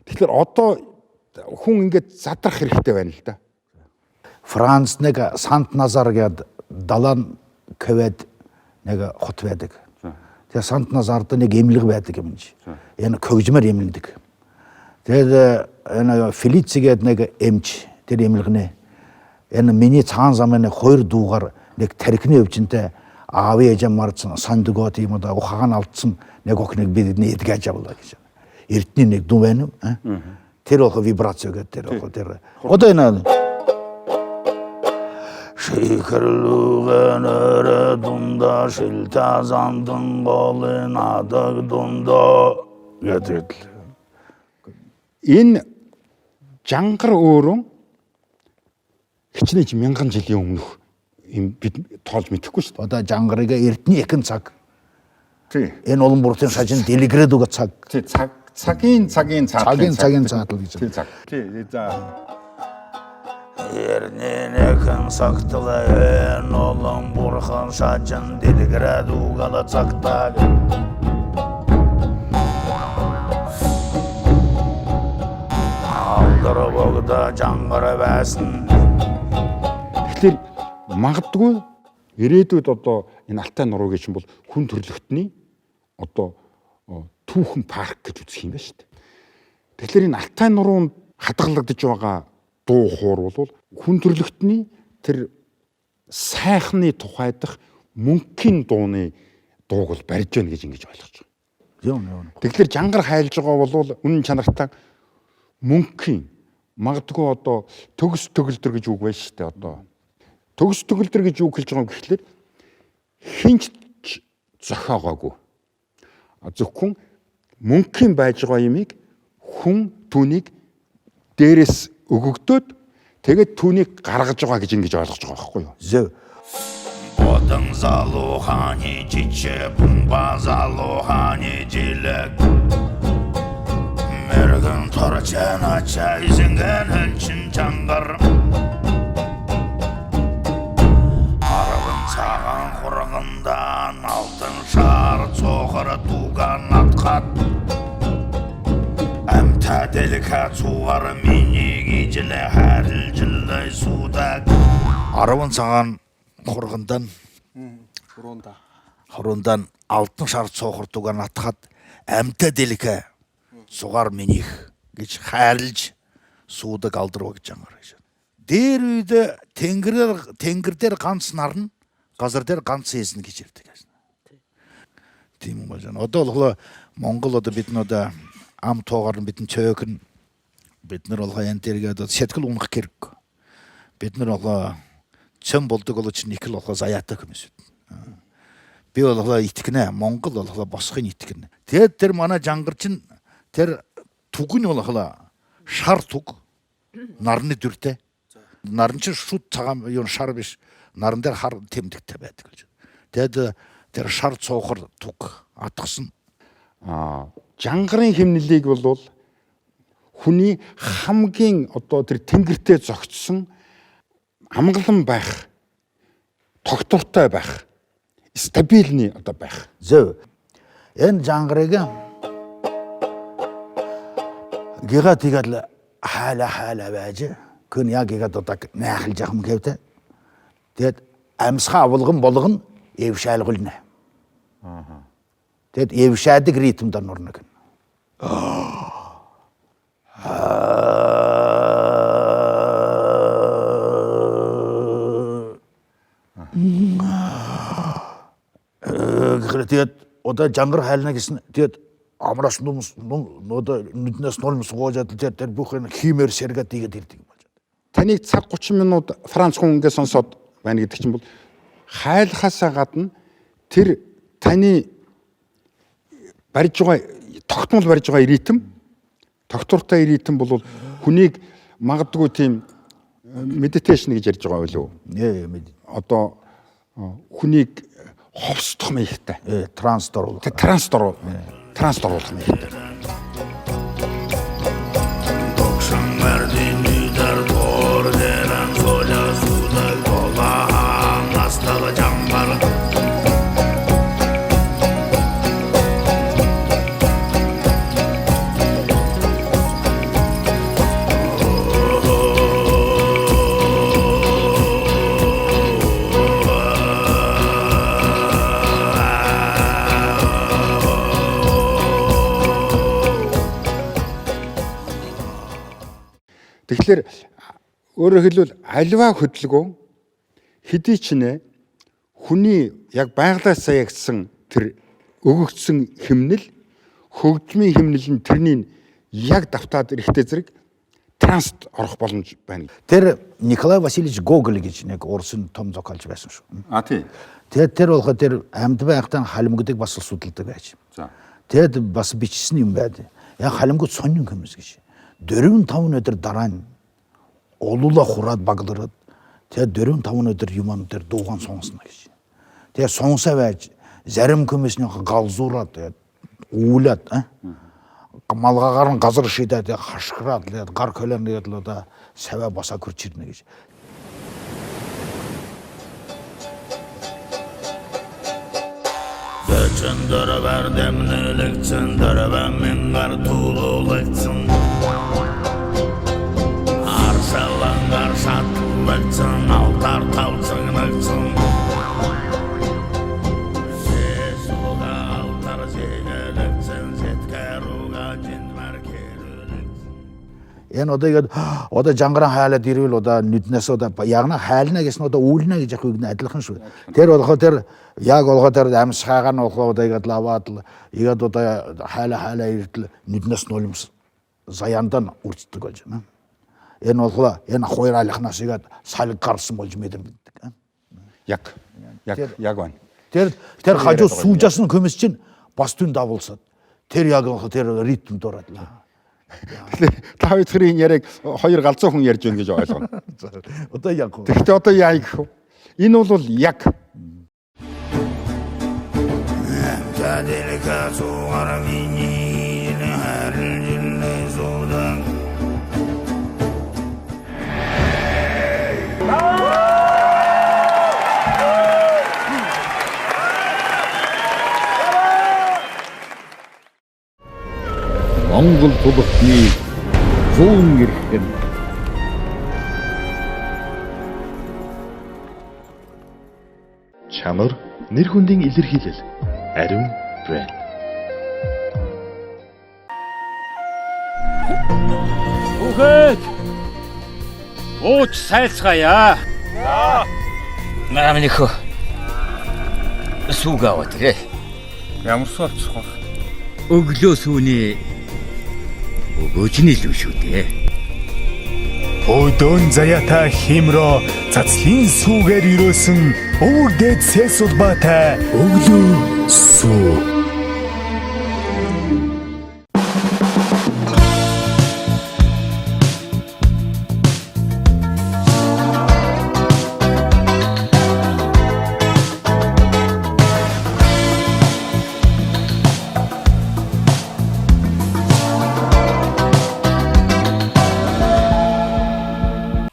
Тэгэхээр одоо хүн ингээд задрах хэрэгтэй байна л да. Франц нэг Сант-Назар гээд далайн квед нэг хот байдаг. Тэгээ Сант-Назард нэг эмнэлэг байдаг юм чи. Энэ көгжмөр эмнэлдэг. Тэгээд энэ Фелици гээд нэг эмч тэр эмнэлгнэ. Энэ миний цагаан замын хоёр дуугаар нэг тархины өвчнөд аав ээжээ марцсан сандгот юм да ухаан алдсан нэг охиныг бидний эдгэж авлаа гэж. Эртний нэг дуу байна уу? Тэр охо вибраци гэдэг тэр охо тэр. Одоо энэ Шихрлугэнэр дунда шилтазандын голын адаг дунда гэдэг. Энэ жангар өөрөө хичнээн мянган жилийн өмнөх юм бид тоолж мэдэхгүй шүү дээ. Одоо жангарыг эртний экэн цаг. Тий. Энэ улан бүртийн шажин делегрэд уга цаг. Тий, цагийн цагийн заатал гэж. Тий, цаг. Тий, за. Эрнэнэхэн сагтлаа энэ улан бүрхэн шажин делегрэд уга цагтаа. Алдарбогда жангар байсан. Тэгэхээр магадгүй ирээдүйд одоо энэ Алтай нуруугийн чинь бол хүн төрлөختний одоо түүхэн парк гэж үзэх юм байна шүү дээ. Тэгэхээр энэ Алтай нуруунд хадгалагдаж байгаа дуу хуур бол хүн төрлөختний тэр сайхны тухайдах мөнхийн дууны дууг бол барьж байна гэж ингэж ойлгож байгаа. Тэгэхээр жангар хайлж байгаа бол үнэн чанартай мөнхийн магадгүй одоо төгс төгөлдөр гэж үг байна шүү дээ одоо. Төгс төгөлдөр гэж үг хэлж байгаа юм гэхлээр хинч зохиогоогүй. Зөвхөн мөнхийн байж байгаа юмыг хүн түүнийг дээрээс өгөгдөөд тэгээд түүнийг гаргаж байгаа гэж ингэж ойлгож байгаа байхгүй юу? Зөв. Бодон залуханы чичэ бумба залуханы жилэг мэргэн торчана чайзэнгэн хэнчин чангар арван цагаан хургандан алтын шар цохор туган атхат амта деликат цугар миний гижилэ харилжилай судаг арван цагаан хургандан хурундан алтын шар цохор туган атхат амта деликат цугар минийх гэж хайрлж суудаг алдруу гэж янгаар гэж. Дээр үед тэнгэр дээр ганц нарна, газар дээр ганц эзэн гэж ярьдаг. тийм юм болж байна. Одоо болохоор Монгол одоо бид нөө ам туугаар нь бидний цөөхөн бид нар болохоор энэ дээргээд сэтгэл унах хэрэггүй. Бид нар болохоор цөм болдог бол чинь их л болохоор заяатай хүмүүс. Би болохоор итгэнэ. Монгол болохоор босхын итгэнэ. Тэгээд тэр манай жангар чинь тэр түг нь болохоор шар түг нарны дүртэй. Нарн чинь шүт цагаан юу шар биш. Наран дээр хар тэмдэгтэй байдаг гэж. Тэгээд тэр шар цуухар түг атгсан. Жангарын химнэлийг бол хүний хамгийн одоо тэр тэнгэртэй зогтсон амгалан байх, тогтвортой байх, стабильный одоо байх. Зөв. Энэ жангарыг гига тэгэл хаала байж. Күн яг игээд одоо найхалж яхам гэвтэй. Тэгэд амьсгаа авалган болгоно эвшаалгуулна. Тэгэд эвшаадаг ритмд орно гэн. Тэгээд одоо жангар хайлна гэсэн. Тэгэд амраас одоо нүднээс нурмс гоожаад тэр бүх энэ химээр сэргээд игээд ирдэг юм байна. Таныг цаг 30 минут Франц хүн ингээд сонсоод байна гэдэг чинь бол хайлахаасаа гадна тэр таны барьж байгаа тогтмол барьж байгаа ритм, тогтвортой ритм бол хүнийг магадгүй тийм медитейшн гэж ярьж байгаа байлгүй. Одоо хүнийг ховсдох мэйхтэй. Транс дор. Транс дор оруулах мэйхтэй. Тэгэхээр өөрөөр хэлбэл альва хөдөлгөөн хэдий ч нэ хүний яг байглаасаа ягдсан тэр өгөгдсөн химнэл хөгжмийн химнэл нь тэрний яг давтаад эрэхтэй зэрэг транст орох боломж байна. Тэр Николай Васильевич Гоголь гэж нэг Орсын том зохиолч байсан шүү. Тийм. Тэгээд тэр болохоо тэр амьд байхдаа халимгуудыг бас судалдаг байж. Тэгэд бас бичсэн юм байд. Яг халимгууд сонин хүмүүс гэж. 4-5 өдөр дараа нь олуула хураад баглараад тэгээд 4-5 өдөр юм дээр дууган сонсно гэж. Тэгээд сонсоо байж зарим хүмүүсний галзуураад тэгээд үүлээд малгаагаар нь газар шидээд хашгираад тэгээд гар колон тэгээд л одоо саваа босаа хурч ирнэ гэж. Дөчөндөр бардэмнэлэгцэн дөрвэн гар туулуулэгцэн Арсаландар сатулэгцэн алтар тавцэгнэгцэн Сесуга алтар зэгэлэгцэн зэткэруга жиндмаркэрэлэгцэн Энэ одоо жангаран хайлаад ирвэл одоо нүднээс одоо ягна хайлна гэсэн одоо үүлнэ гэж яг үгнэ адилхан шүү. Тэр болохоо тэр яг болгоо тэр амьсгаагаа нь болохоо одоо игээд лаваад игээд одоо хайлаа ирдэл нүднээс нулимс заяандан үрддэг болж байна. Энэ болохоо энэ хоёр алихнаас игээд салг гарсан болж мэдэрдэг. Яг байна. Тэр хажуу сүүжсэн хүмүүс чинь бас түн давуулсаад тэр яг тэр ритмд ороодлаа. Та хоёрын яриаг хоёр галзуу хүн ярьж байна гэж ойлгоно. Одоо яг. Тэгэхдээ одоо яа гэх вэ? Энэ бол яг. Монгол тулхны 100 эрхэм чанар нэр хүндийн илэрхийлэл ариун брэнд. Хүүхэд ууч сайлцгаая. Наамнихо суугаа өдрөө. Ямар суулцах вэ? Өглөө сүүний өгөөж нь илүү шүү дээ. Өдөн заяата химро цацлын сүгээр ирөөсөн өвөг дээд сэс улбаатай өглөө сүү.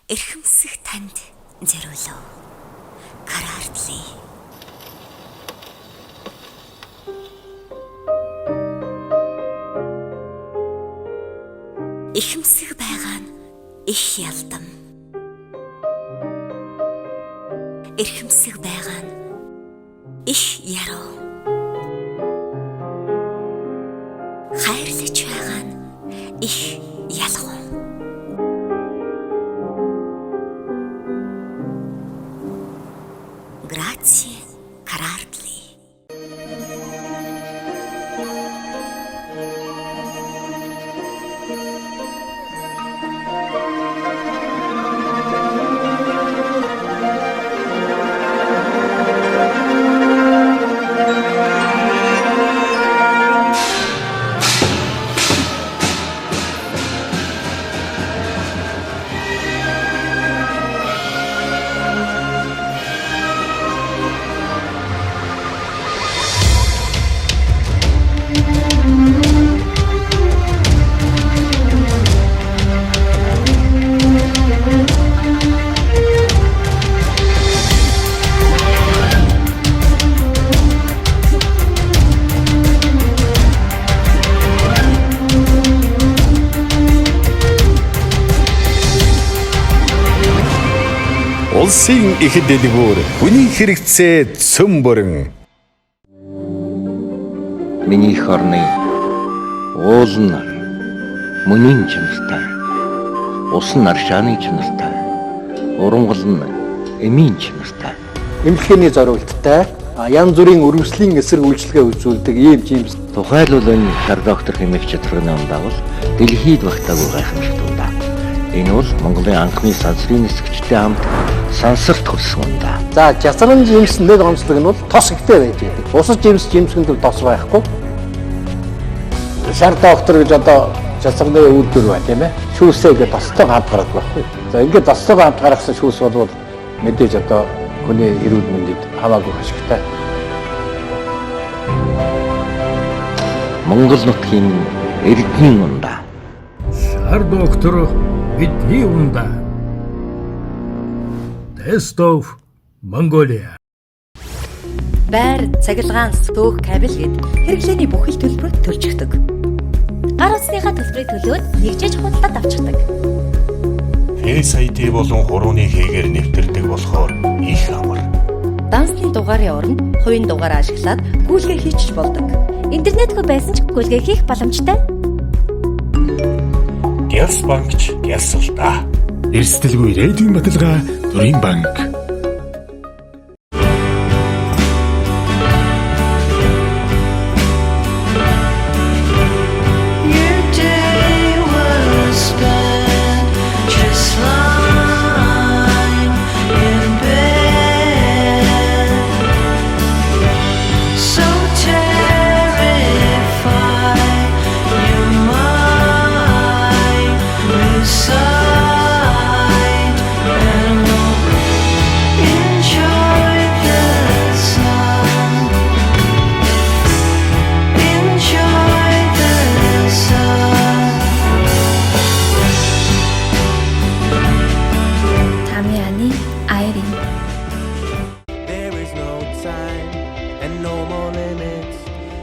эрхэмсэх танд зориулав. Карардлий. Эрхэмсэх байгаа нь их ялдам. Эрхэмсэх байгаа нь их яруу. Хайрлаж байгаа нь их ялгуу. Grazie, Karardli. Улсын их дэлгүүр хүний хэрэгцээ цөм бүрэн. Миний их орны уул нар мөнийн чанартай, ус нь аршааны чанартай, урангал нь эмийн чанартай. Эмнэлгээний зориулттай янз бүрийн өргөслийн эсрэг үйлчилгээ үзүүлдэг ийм жимс. Тухайлбал энэ шар доктор хэмээх чатарганы ундагвал дэлхийд багтаагүй гайхамшигт ундаа. Энэ бол Монголын анхны сансрын нисгчтэй хамт сансарт хүрсэн ундаа. За жасрын жимс нэг онцлог нь бол тос ихтэй байж байдаг. Бусад жимсгэнд тос байхгүй. Шар доктор гэж одоо жасрны үйлдвэр байна тийм ээ. Шүүсээ тостой хамт гараад байхгүй. За ингээд тостой хамт гаргасан шүүс бол мэдээж одоо хүний эрүүл мэндэд хамаагүй ашигтай. Монгол нутгийн эрдэнэ ундаа. Шар доктор бидний ундаа. Тестов Монголиа. Байр, цахилгаан, сөөг, кабель гэд хэрэглээний бүхэл төлбөрөд төлжигдэг. Гар утасныхаа төлбөрийг төлөөд нэгжээж худалдаад авчдаг. SID болон хурууны хийгээр нэвтэрдэг болохоор их амар. Дансны дугаарын оронд хувийн дугаараа ашиглаад гүйлгээ хийчих болдог. Интернетгүй байсан ч гүйлгээ хийх боломжтой. Гялс банкч гялсалдаа. Эрсдэлгүй ирээдүйн баталгаа Төрийн банк.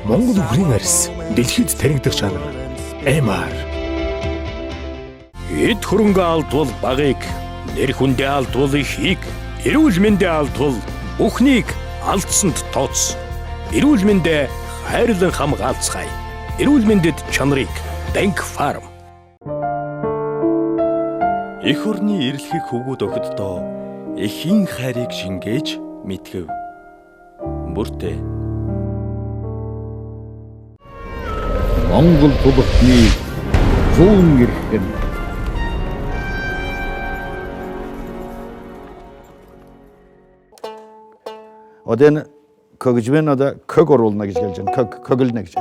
Монгол үхрийн арьс дэлхийд таригдах чанар эмаар. Эд хөрөнгө алдвал багыг, нэр хүндээ алдвал ихийг, эрүүл мэндээ алдвал бүхнийг алдсанд тооц. Эрүүл мэндээ хайрлан хамгаалцгаая. Эрүүл мэндэд чанарыг Dank Farm. Эх орны эрэлхийг хөвгүүд өгөхдөө эхийн хайрыг шингээж мэдгэв. Бүртээ Монгол тулхны зүүн эрхэн Одоо энэ көгжмэн одоо көг оруулна гэж хэлж байна. Көглөнө гэж.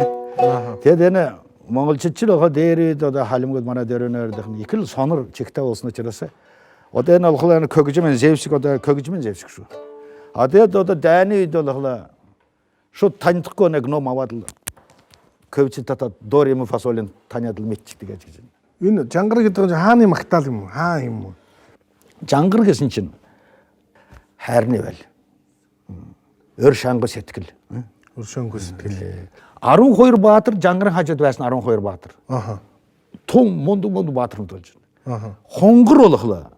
Тэгээд энэ монголчууд байгаа дээрээ одоо халимгууд манай дээрээ их л сонор чигтэй болсон учраас одоо энэ болохоор энэ көгжмэн зэвсэг одоо көгжмэн зэвсэг шүү. А тэгээд одоо дайны үед болохоор шууд танихгүй нэг ном аваад л көвчөд татаад доор юм фасолын таниад л мэдчихдэг гэж байна. Энэ жангар гэдэг нь хааны магтаал юм уу? Хаа юм уу? Жангар гэсэн чинь хайрны байл. Өр шангу сэтгэл. Өр шангу сэтгэл. 12 баатар жангарын хажууд байсан 12 баатар. Тун мундаг баатар болж байна. Хонгор болохлоо.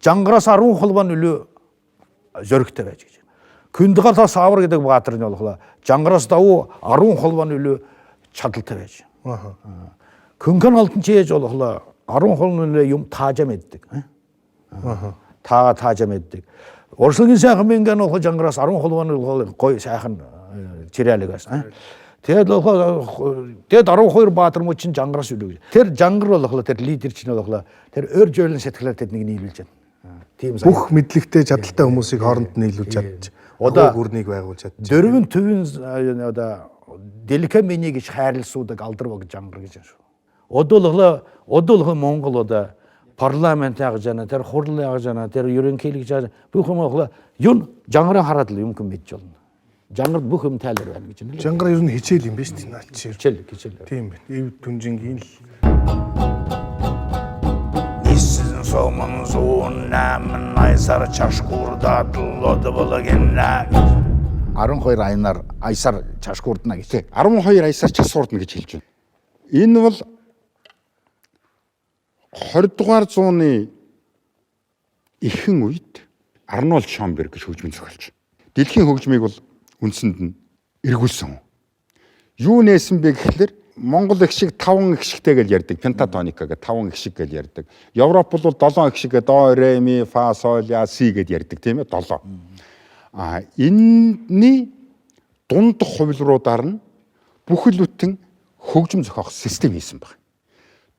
Жангараас 10 холбоо нөлөө зөрөгтэй байж гэж. Күндгалаа савар гэдэг баатар нь болохлоо. Жангараас давуу 10 холбоо нөлөө чадaltaй байж. Күнгэн алтан чээж болохлоо 10 холбоо нөлөө юм таажа мэддэг. Таажа мэддэг. Орслогийн сайхан мингэн болох жангараас 10 холбооны гой сайхан чирэлэг байсан. Тэгээд 12 баатар муу чин жангараас үлээ. Тэр жангар болохлоо тэр лидер чинь болохлоо тэр өр жөөлөн сэтгэлээр тэднийг нийлүүлж байна. Тийм бүх мэдлэгтэй чадaltaй хүмүүсийг хооронд нийлүүлж чадчих. Одоо гүрнийг байгуулж чадчих. Дөрвөн төвийн одоо деликамини гэж хайрлсуудаг алдар баг жангар гэж байна шүү. Одоо Монгол одоо парламент яаж яана тэр хурл яаж яана тэр ерөнхийлөг яаж бүх юм болохлоо юун жангараа хараад л юм хүн мэдж болно. Жангар бүх юм тайлбар байна гэж байна. Жангар ер нь хичээл юм биш үү? Наач хичээл. Тийм байна. Эв түнжингийн л Исэн сомон зүүн намын айсар чашгуурдаад л одобологинна 12 айнаар айсар чашгуурдна гэж. 12 айсаар чашгуурдна гэж хэлж байна. Энэ бол 20 дугаар зууны ихэнх үед Арнольд Шомберг гэж хөгжмийн зохиолч. Дэлхийн хөгжмийг бол үндсэнд нь эргүүлсэн. Юу нээсэн бэ гэхэлэр Монгол их шиг 5 их шигтэй гэж ярьдаг. Пентатоника гэж 5 их шиг гэж ярьдаг. Европ бол 7 их шиг до ре ми фа сол ля си гэж ярьдаг тийм ээ 7. Энэний дунд хувилруудаар нь бүхэл бүтэн хөгжим зохиох систем хийсэн байна.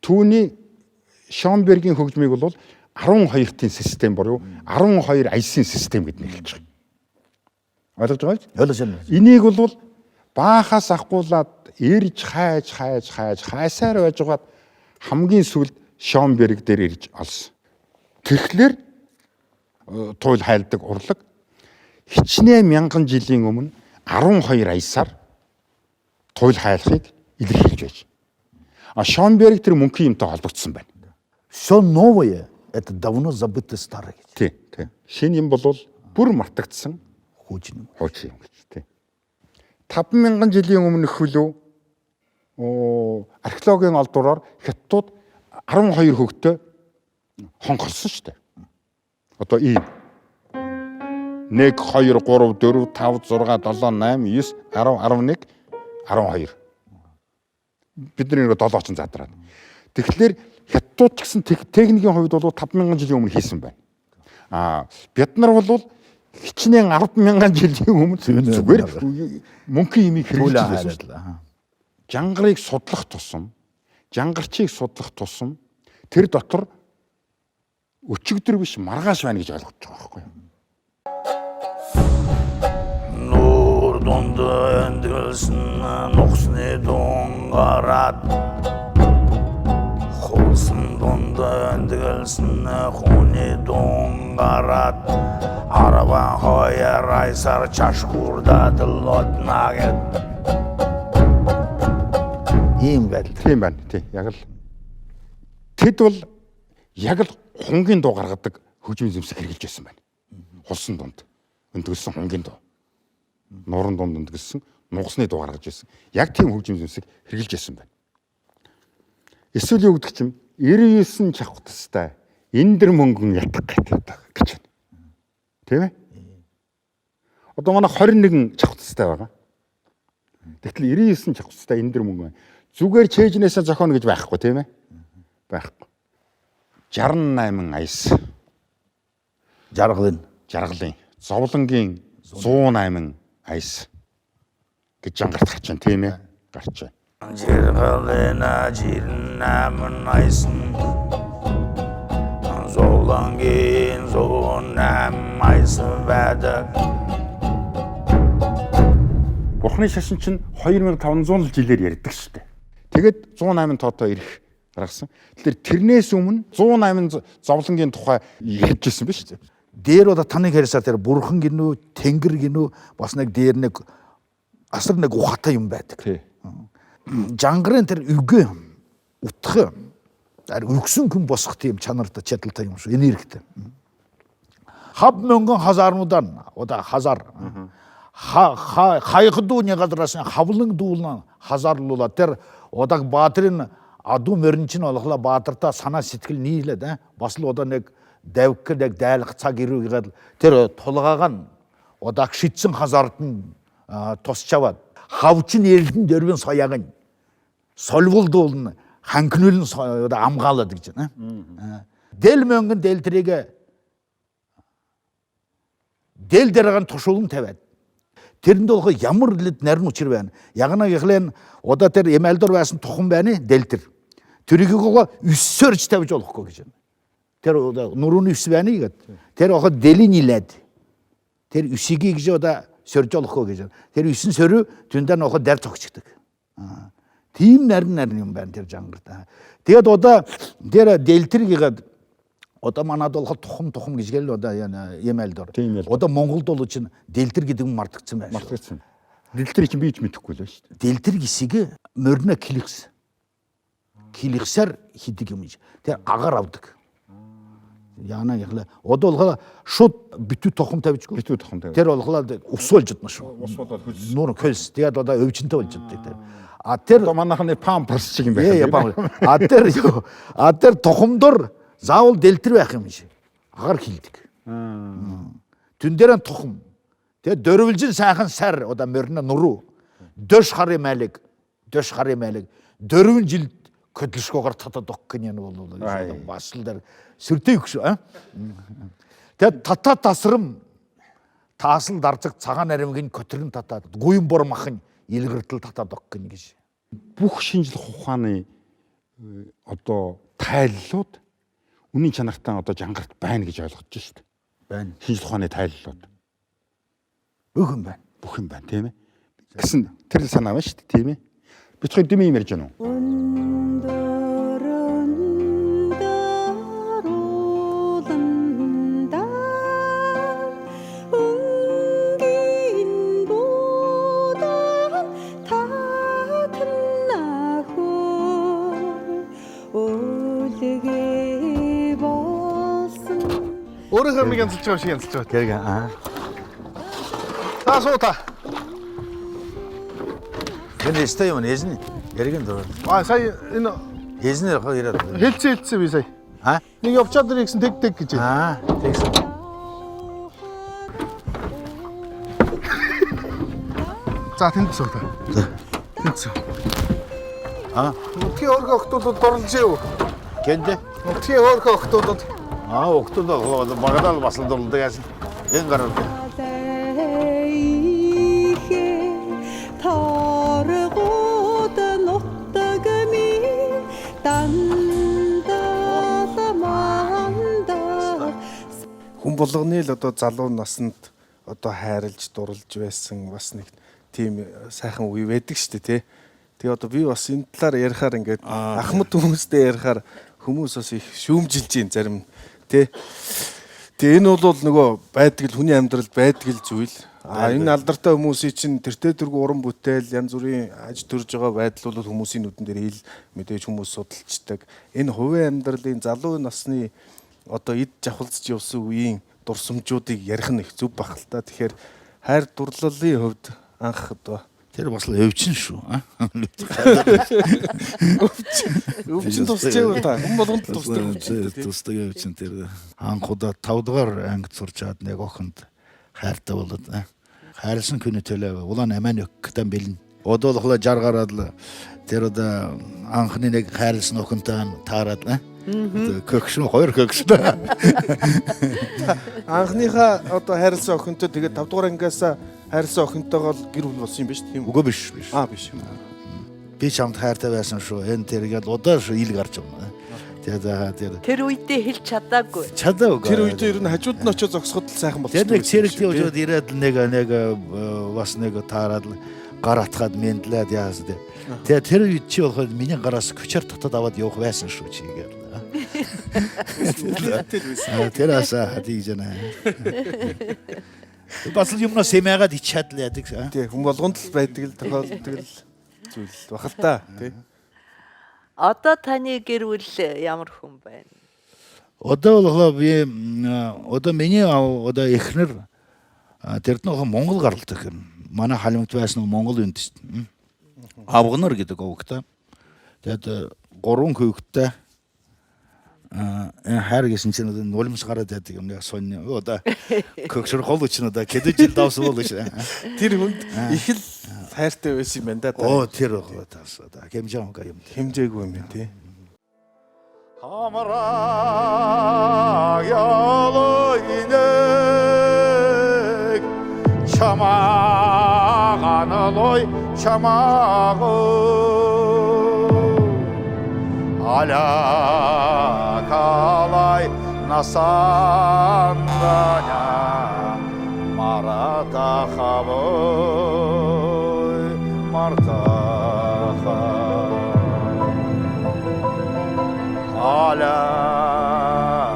Түүний Шомбергийн хөгжмийг бол 12-ийн систем буюу 12 аясын систем гэж нэрлэж байгаа. Ойлгож байгаа биз? Ойлгож байна. Энийг бол баахаас ахгуулаад ирж хайсаар байжгаад хамгийн сүүлд Шомберг дээр ирж олсон. Тэгэхээр туйл хайлдаг урлаг хичнээн мянган жилийн өмнө 12 аясаар туйл хайлахыг илэрхийлж байж. Шомберг тэр мөнхийн юмтай холбогдсон байна. Все новое это давно забытое старое. Тий. Шинэ юм бол бүр мартагдсан хуучин юм гэж тий. 5000 жилийн өмнөх хөлөө археологийн олдураар хятадууд 12 хөгтөө хонхорсон шүү дээ. Одоо ийм 1 2 3 4 5 6 7 8 9 10 11 12 бидний нэг 7 ч задраад. Тэгэхээр хятадууд ч гэсэн техникийн хувьд бол 5000 жилийн өмнө хийсэн байна. Бид нар бол хичнээн 100000 жилийн өмнө зүгээр мөнхийн имийг хэрэгжүүлж байсан. Жангарыг судлах тусам, жангарчийг судлах тусам тэр дотор өчигдөр биш маргааш байна гэж ойлгож байгаа байхгүй юу? Нуур дунд эндгэлсэн нухсны дунгараад хулсан дунд эндгэлсэн хүний дунгараад арава хоёр айсар чашгуурдаад л одна гэд ийм байдал. Тийм байна. Тий. Яг л тэд бол яг л хунгийн дуу гаргадаг хөгжмийн зэмсэг хэрэгжилж байсан байна. Хулсан дунд өндгөлсөн хунгийн дуу. Нуран дунд өндгөлсөн нугасны дуу гаргаж байсан. Яг тийм хөгжмийн зэмсэг хэрэгжилж байсан байна. Эсвэл юу гэдэг чинь 99 чавх тастай эндэр мөнгөн ятг гэдэг гэж байна. Тийм ээ? Одоо манай 21 чавх тастай байгаа. Тэгтэл 99 чавх тастай эндэр мөнгөн зүгээр чэйжнээсээ зохионо гэж байхгүй тийм ээ? Байхгүй. 68 аяс. Жаргалын зовлонгийн 108 аяс гэж жангарт гарч байна тийм ээ? Гарч байна. Жиргалына жирнамын айсын Золдан кейін золнам айсын бәді Бурхны шашин чинь 2500 жилээр ярьдаг шүү дээ. Тэгээд 108 тоотой ирэх гаргасан. Тэгэхээр тэрнээс өмнө 108 зовлонгийн тухай ярьжсэн ба шүү дээ. Дээр одоо таны ярьсаар тэр бурхан гинүү, тэнгэр гинүү бас нэг дээр нэг асар нэг ухаатай юм байдаг. Жангарын тэр үгүй утга өгсөн хүн босох тийм чанартай чадaltaй юм шүү, энергитэй. Хав мөнгөн хазарнуудан одоо хазар хайхдуу нэг газраас хавлын дуулна хазарлуулаа тэр одаг баатрын аду мөрөнчин олохла баатарта санаа сэтгэл нийлээд бас л одоо нэг давк нэг дайлах цаг ирүүгээд тэр тулгаагаан одаг шидсэн хазард нь тусч аваад хавчин эрдэн дөрвөн сояагын солволдуулна ханкнүлэн одоо амгаалаад гэж байна. Дэл мөнгөн дэлтрийг дэл дэрэгэн тушуулан тавиад тэрэнд болох ямар л нарийн учир байна. Ягна гихлэн одоо тэр эмэлдор байсан тухам байна дэлтэр. Тэрийг гоо өссөрж тавьж болохгүй гэж байна. Тэр нурууны өс байна гэд. Тэр охо дэлийн нилээд. Тэр өсгийг гэж одоо сөрж болохгүй гэж байна. Тэр өсөн сөрөө түндэн охо дар цогчдаг. Тийм нарийн юм байна тэр жангарт. Тэгээд одоо тэр дэлтэр одоо манад болох тухам гэж гэл одоо эмэлдор. Одоо Монголд бол чинь дэлтэр гэдэг юм мартагдсан байна. Мартагдсан. Дэлтэр чинь би ч мэдэхгүй л байна шүү дээ. Дэлтэр гисийг морина кликс. Кликсаар хийдэг юм гэж. Тэр агаар авдаг. Яана гэхлэ одоо болохоор шууд битүү тухам тавьжгүй. Битүү тухам тавь. Тэр болохоор ус болж иднэ шүү. Ус болоод хөлс. Нур хөлс. Тэгээд одоо өвчнөд болж иддэг. А тэр манайхны памперс шиг юм байна. А тэр тухамдор заавал дэлтэр байх юм шиг агаар хилдэг. Тэн дээр тухам. Тэгээд дөрвөлжин сайхан сар одоо морина нуруу. Дөш харын малыг дөрвөн жил көдлөшгөөр татад өгөх юм бол бас л дээр сүртэй өгш. Тэгээд татаа тасрам таасал дарцаг цагаан наримгийн көтрөн татаад гуйн бор махан илгэрдэл татаад өгөх гэж. Бүх шинжлэх ухааны одоо тайллууд үнийн чанартай одоо жангарт байна гэж ойлгож байна шүү дээ. Байна. Шинжлэх ухааны тайллууд. Бүх юм байна. Бүх юм байна тийм ээ. Гэсэн тэр санаа байна шүү дээ тийм ээ. Би ч хэдэн юм ярьж байна уу? Өөрөө нэг янзлж байгаа шиг янзлж байгаа. Тэр За суута. энэ сте юм нээзэн яригэн дөө. Сая энэ Ээзнэр хоо ирээд. хэлцээ би сая. Нэг явчаад ирэх гэсэн тэг гэж. Тэгсэн. За тэнд суута. Тэнд суу. Нутгийн өөргөө охтууд дурлж яв. Гэнэ. Нутгийн өөргөө охтууд охтууд багадал бас л дурлдаг яасан. Энэ гараад. Хүн болгоны л одоо залуу наснд одоо хайрлж дурлж байсан бас нэг тийм сайхан үе байдаг шүү дээ тий. Тэгээ одоо би бас энэ талаар ярихаар ингээд ахмад хүмүүстэй ярихаар хүмүүс бас их шүүмжилж юм зарим тий. Тэгээ энэ бол нөгөө байдаг л хүний амьдралд байдаг л зүйл. Энэ алдартай хүмүүсийн чинь тэртээ тэргүй уран бүтээл янз бүрийн аж төрж байгаа байдал бол хүмүүсийн нүдэн дээр ил мэдээж хүмүүс судалцдаг. Энэ хувийн амьдралын залуу насны одоо эд жавхалцж явсан үеийн дурсамжуудыг ярих нь их зүв бах л та. Тэгэхээр хайр дурлалын хувьд анх одоо тэр бас л өвчин шүү. Өвчин тусчээ та. Хүн болгонд тусдаг өвчин тэр анхудаа 5 дугаар ангид сурч чад нэг охинд хайртай болоод хайрлсан хүний төлөө улаан аман өгтөн бэлэн. Одоолхлоо 60 гараад л тэр одоо анхны нэг хайрлсан охинтой таарад көгшин хоёр көгшин. Анхныхаа одоо хайрлсан охинтой тэгээд 5 дугаар ангиас хайрлсан охинтойгоо гэр бүл болсон юм биш тийм үү? Үгүй биш. Биш. Би чамд хайртай байсан шүү. Энэ тэргээд одоо шүү ил гарч байна. Тэгээд Тэр үедээ хэлж чадаагүй. чадаагүй. Тэр үед ер нь хажууд нь очиж зогсоход л сайхан болчихсон. Тэр нэг цэрэгт явж ирээд нэг бас нэг таараад гар атгаад мэндлээд яасан тий. Тэгээд тэр үед чи болоход миний гараас көчөр татад аваад явах байсан шүү чи гээл. Тэр асаа хатиж байна. Бас л юмнаас эмээгээд ичээд л яадаг. Тий, хүн болгонд л байдаг л тохиолддог л зүйл бахал та тий. Одоо таны гэр бүл ямар хүн байна? Одоо болохоор би одоо миний одоо эхнэр тэрд нөх Монгол гаралтай гэн. Манай халимт байсан Монгол үнд шүү дээ. Авгнар гэдэг овогтой. Тэгээд 3 хүүхэдтэй хайр гэсэн чинь нулимс гараад байдаг юм яг сонь. Одоо көгшөр гол үчнэ одоо кэдэжил давсан бол шүү. Тэр хүнд их л хайртай байсан юм байна да. Оо тэр таас одоо хэмжээгүй юм. Хэмжээгүй юм байна тий. Хамраа ялойнэг чамааганалой чамаагу алякалай насанданя марата хавой мартаха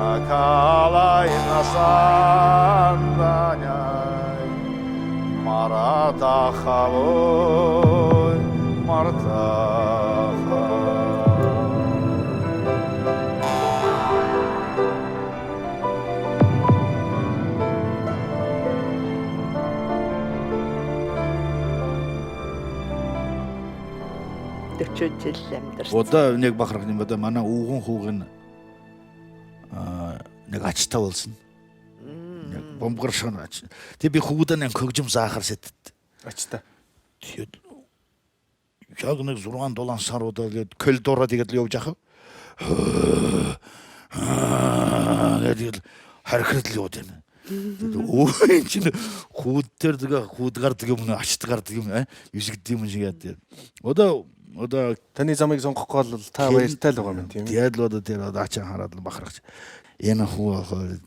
алякалай насанданя марата хавой мартаха. Жил амьдарсан. Одоо нэг бахарх юм одоо манай өвгөн хүүгэн нэг ачтаа болсон. Нэг бомбгар шана ач. Тэг би хүүдэн нэг хөгжим заахар сэтд. Ачтаа. Тэгээд яг нэг 6-7 сар удаа гээд коридороо тэгээд л явж ахав. Тэгээд харахад л яваад байна. Өө чинь хүүд тэр тэгээ хүүд гардаг юм ачт гардаг юм юшигд юм шиг яа. Одоо таны замыг сонгохгүй бол та баяртай л байгаа юм тийм. Тэгээд л одоо тэр ачаа хараад л бахархаж. Энэ хүү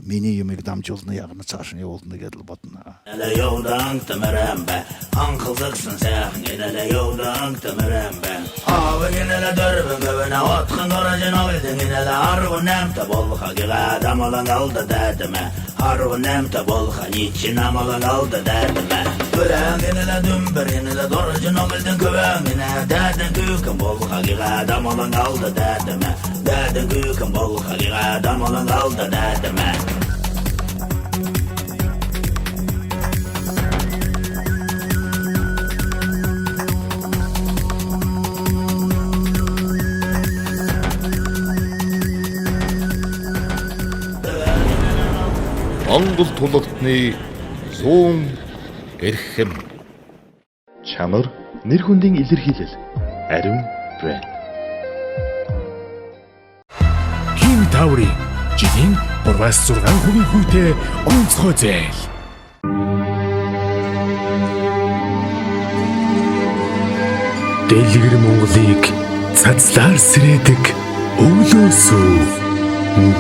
миний юмыг дамжуулна ягна цааш нь явуулна гэдэл бодно. Эле явдан тамарамба анхылсаксан сайхан эле явдан тамарамба авын эле дөрбөн гөвөн отхон орожен ойдын эле арвын намта болха гига дамалан алда дадыма арвын намта болха ничин амалан алда дадыма Görən elə dümbər elə dorjun oldun gövən elə dədin gükün bolxa gığa damalan aldı dədimə dədin gükün bolxa gığa damalan aldı dədimə Монгол тулгтны 100 эрхэм чанар нэр хүндийн илэрхийлэл ариун брэнд Хим Таури жилийн 3-6% хүнтэй онцгой зээл. Дэлгэр Монголыг цацлаар сэрээдэг өглөөсөө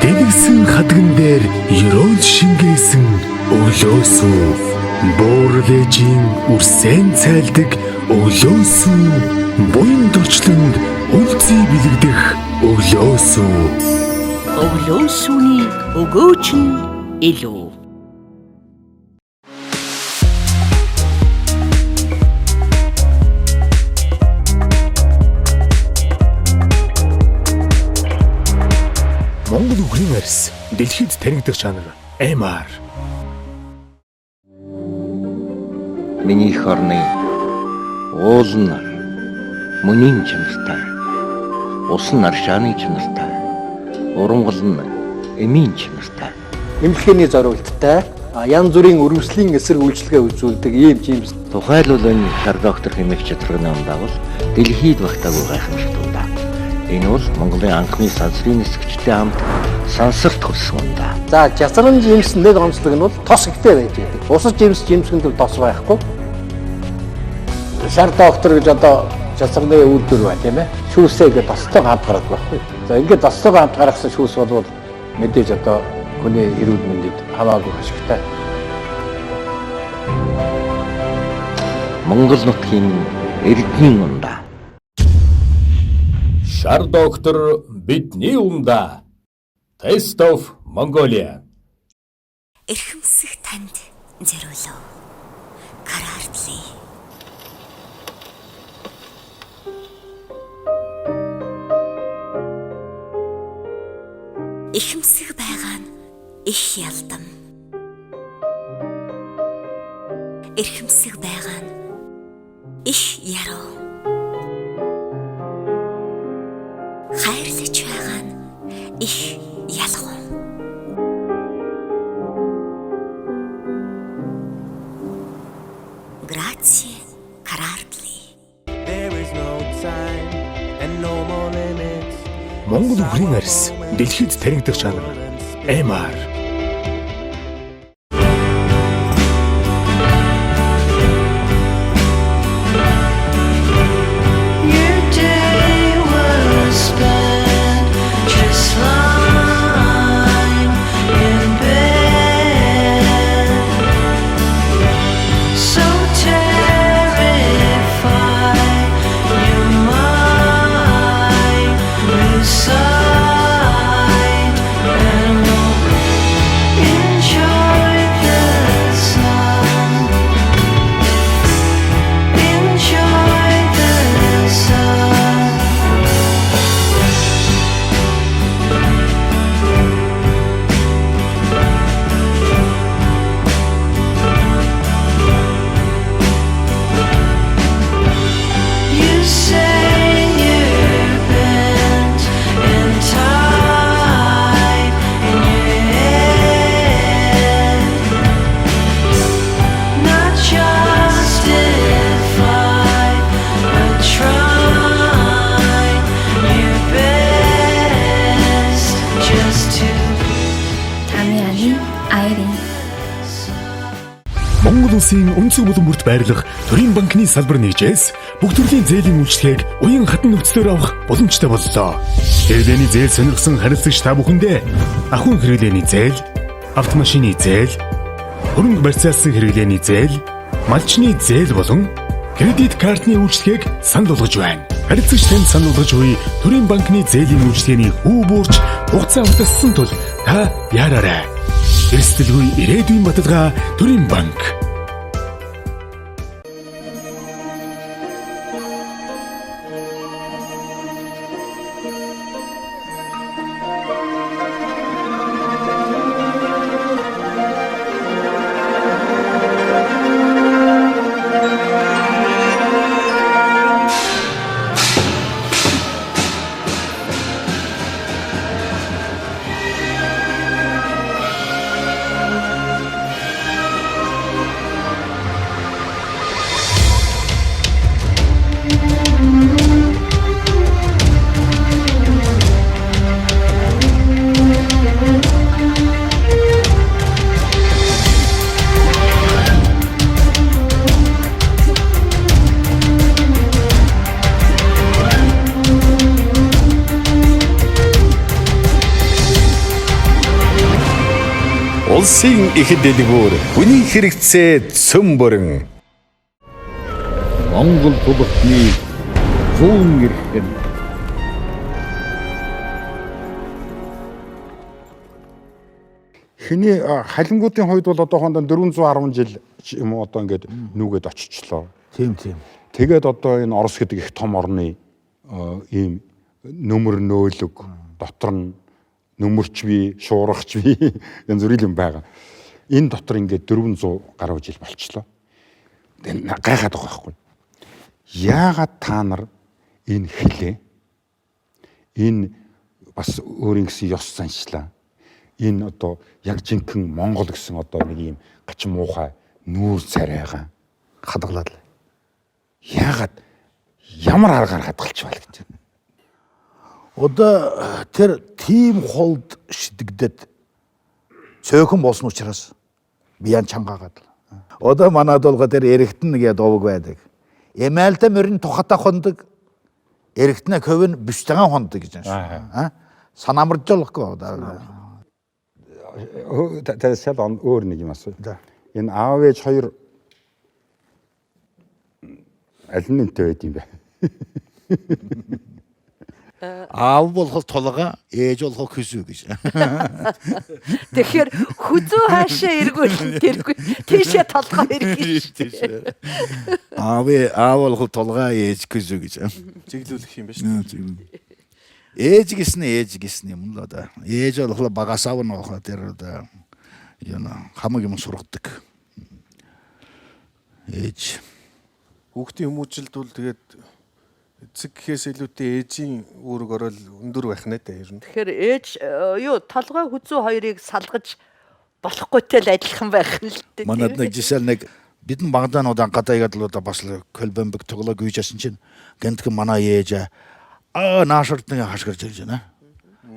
дэлгэрсэн хадган дээр ерөөл шингээсэн өглөөсөө Буурлэжийн үрсэн цайлдаг өглөөсөө буян дөрчлөнд үлций бэлэгдэх өглөөсөө Өглөөсөний өгөөч нь илүү Монгол үхрийн арьс дэлхийд танигдах чанар MR Миний их орны уул нь мөнийн чанартай, ус нь аршааны чанартай, урангал нь эмийн чанартай. Эмнэлгээний зорилттой янз бүрийн өрөвслийн эсрэг үйлчлэгээ үзүүлдэг ийм жимс. Тухайлбал энэ шар доктор хэмээх чөтгөрний ундаа бол дэлхийд багтаагүй гайхамшигт ундаа. Энэ бол Монголын анхны сансрын нисгчтэй хамт сансарт хүрсэн ундаа. За жасран жимс нэг онцлог нь бол тос ихтэй байж байдаг. Бусад жимс жимсгэнд тос байхгүй. Шар доктор гэж одоо жасганы үйлдвэр байна тийм ээ. Шүүсээ ингээд тостойгоо хамт гаргах байхгүй. За ингээд тостойгоо хамт гаргасан шүүс бол мэдээж одоо хүний эрүүл мэндэд хамаагүй ашигтай. Монгол нутгийн эрдэнэ ундаа. Шар доктор бидний ундаа. Taste of Mongolia. Эрхэмсэх танд зориулав. Карартли. Эрхэмсэх байгаа нь их ялдам. Эрхэмсэх байгаа нь их яруу. Хайрлаж байгаа нь их ялгуу. Grazie, Karartli. Монгол үхрийн арьс дэлхийд таригдах чанар. MR. Монгол улсын өнцөг булан бүрт байрлах төрийн банкны салбар нэгжээс бүх төрлийн зээлийн үйлчлэгийг уян хатан нөхцлөөр авах боломжтой боллоо. Хэрэглээний зээл сонирхсан харилцагч та бүхэндээ ахуйн хэрэглээний зээл, автомашины зээл, хөрөнгө барьцаалсан хэрэглээний зээл, малчны зээл болон кредит картны үйлчлэгийг санал болгож байна. Харилцагч танд санал болгож буй төрийн банкны зээлийн үйлчлэгээний хүү буурч хугацаа хурдассан тул та яараарай. Эрсдэлгүй ирээдүйн баталгаа төрийн банк. Улсын их дэлгүүр хүний хэрэгцээ цөм бүрэн. Монгол тулхны зүүн эрхэн. Хиний халингуудын хувьд бол одоохондоо 410 жил юм уу одоо ингээд нүгэд очичлоо. Тийм. Тэгээд одоо энэ Орос гэдэг их том орны ийм нөмөр нөөлөг дотор нь нөмөрч бий, шуургач бий янз бүрийн юм байгаа. Энэ дотор ингээд 400 гаруй жил болчлоо. Гайхаад байгаа байхгүй. Яагаад та нар энэ хилээ энэ бас өөрийн гэсэн ёс заншлаа. Энэ одоо яг жинхэнэ Монгол гэсэн одоо нэг юм гачин муухай нүүр царайгаа хадгалаад. Яагаад ямар аргаар хадгалж байна гэж. Одоо тэр тим холд шидэгдэд цөөхөн болсон учраас биян чангаагаад. Одоо манад болгоо тэр эрэгтэн нэгэ довг байдаг. Эмээлдэ мөрн тухата хондог эрэгтнээ көв нь бүстэгэн хонд гэж байна. Санамарч болохгүй. Тэсэл он өөр нэг юм асуу. Энэ аав ээж хоёр аль нь нэнтэй байд юм бэ? Аав болох тулга, ээж болох хүсүү гэж. Тэгэхээр хүзүү хаашаа эргүүл тэргүй тийшээ толгой эргэж шүү. Аав болох тулга, ээж хүсүү гэж. Чиглүүлэх юм ба шүү. Ээж гисэн юм л да. Ээж болохоор багаас аав нь болохоор тэр да хамаг юм сургадаг. Ээж Хүүхдийн хүмүүжилд бол тэгээд эцэг гэхээс илүүтэй ээжийн үүрэг орол өндөр байх нэ дээ ер нь. Тэгэхээр ээж толгой хүзүү хоёрыг салгаж болохгүйтэй л адилхан байх л дээ. Манад нэг жишээл нэг бидэн багдаанууд анхатайгаад л бас колбембэг тоглоо гүйжсэн чинь гэнтхэн манай ээж наашртны хашгирж ирж байна.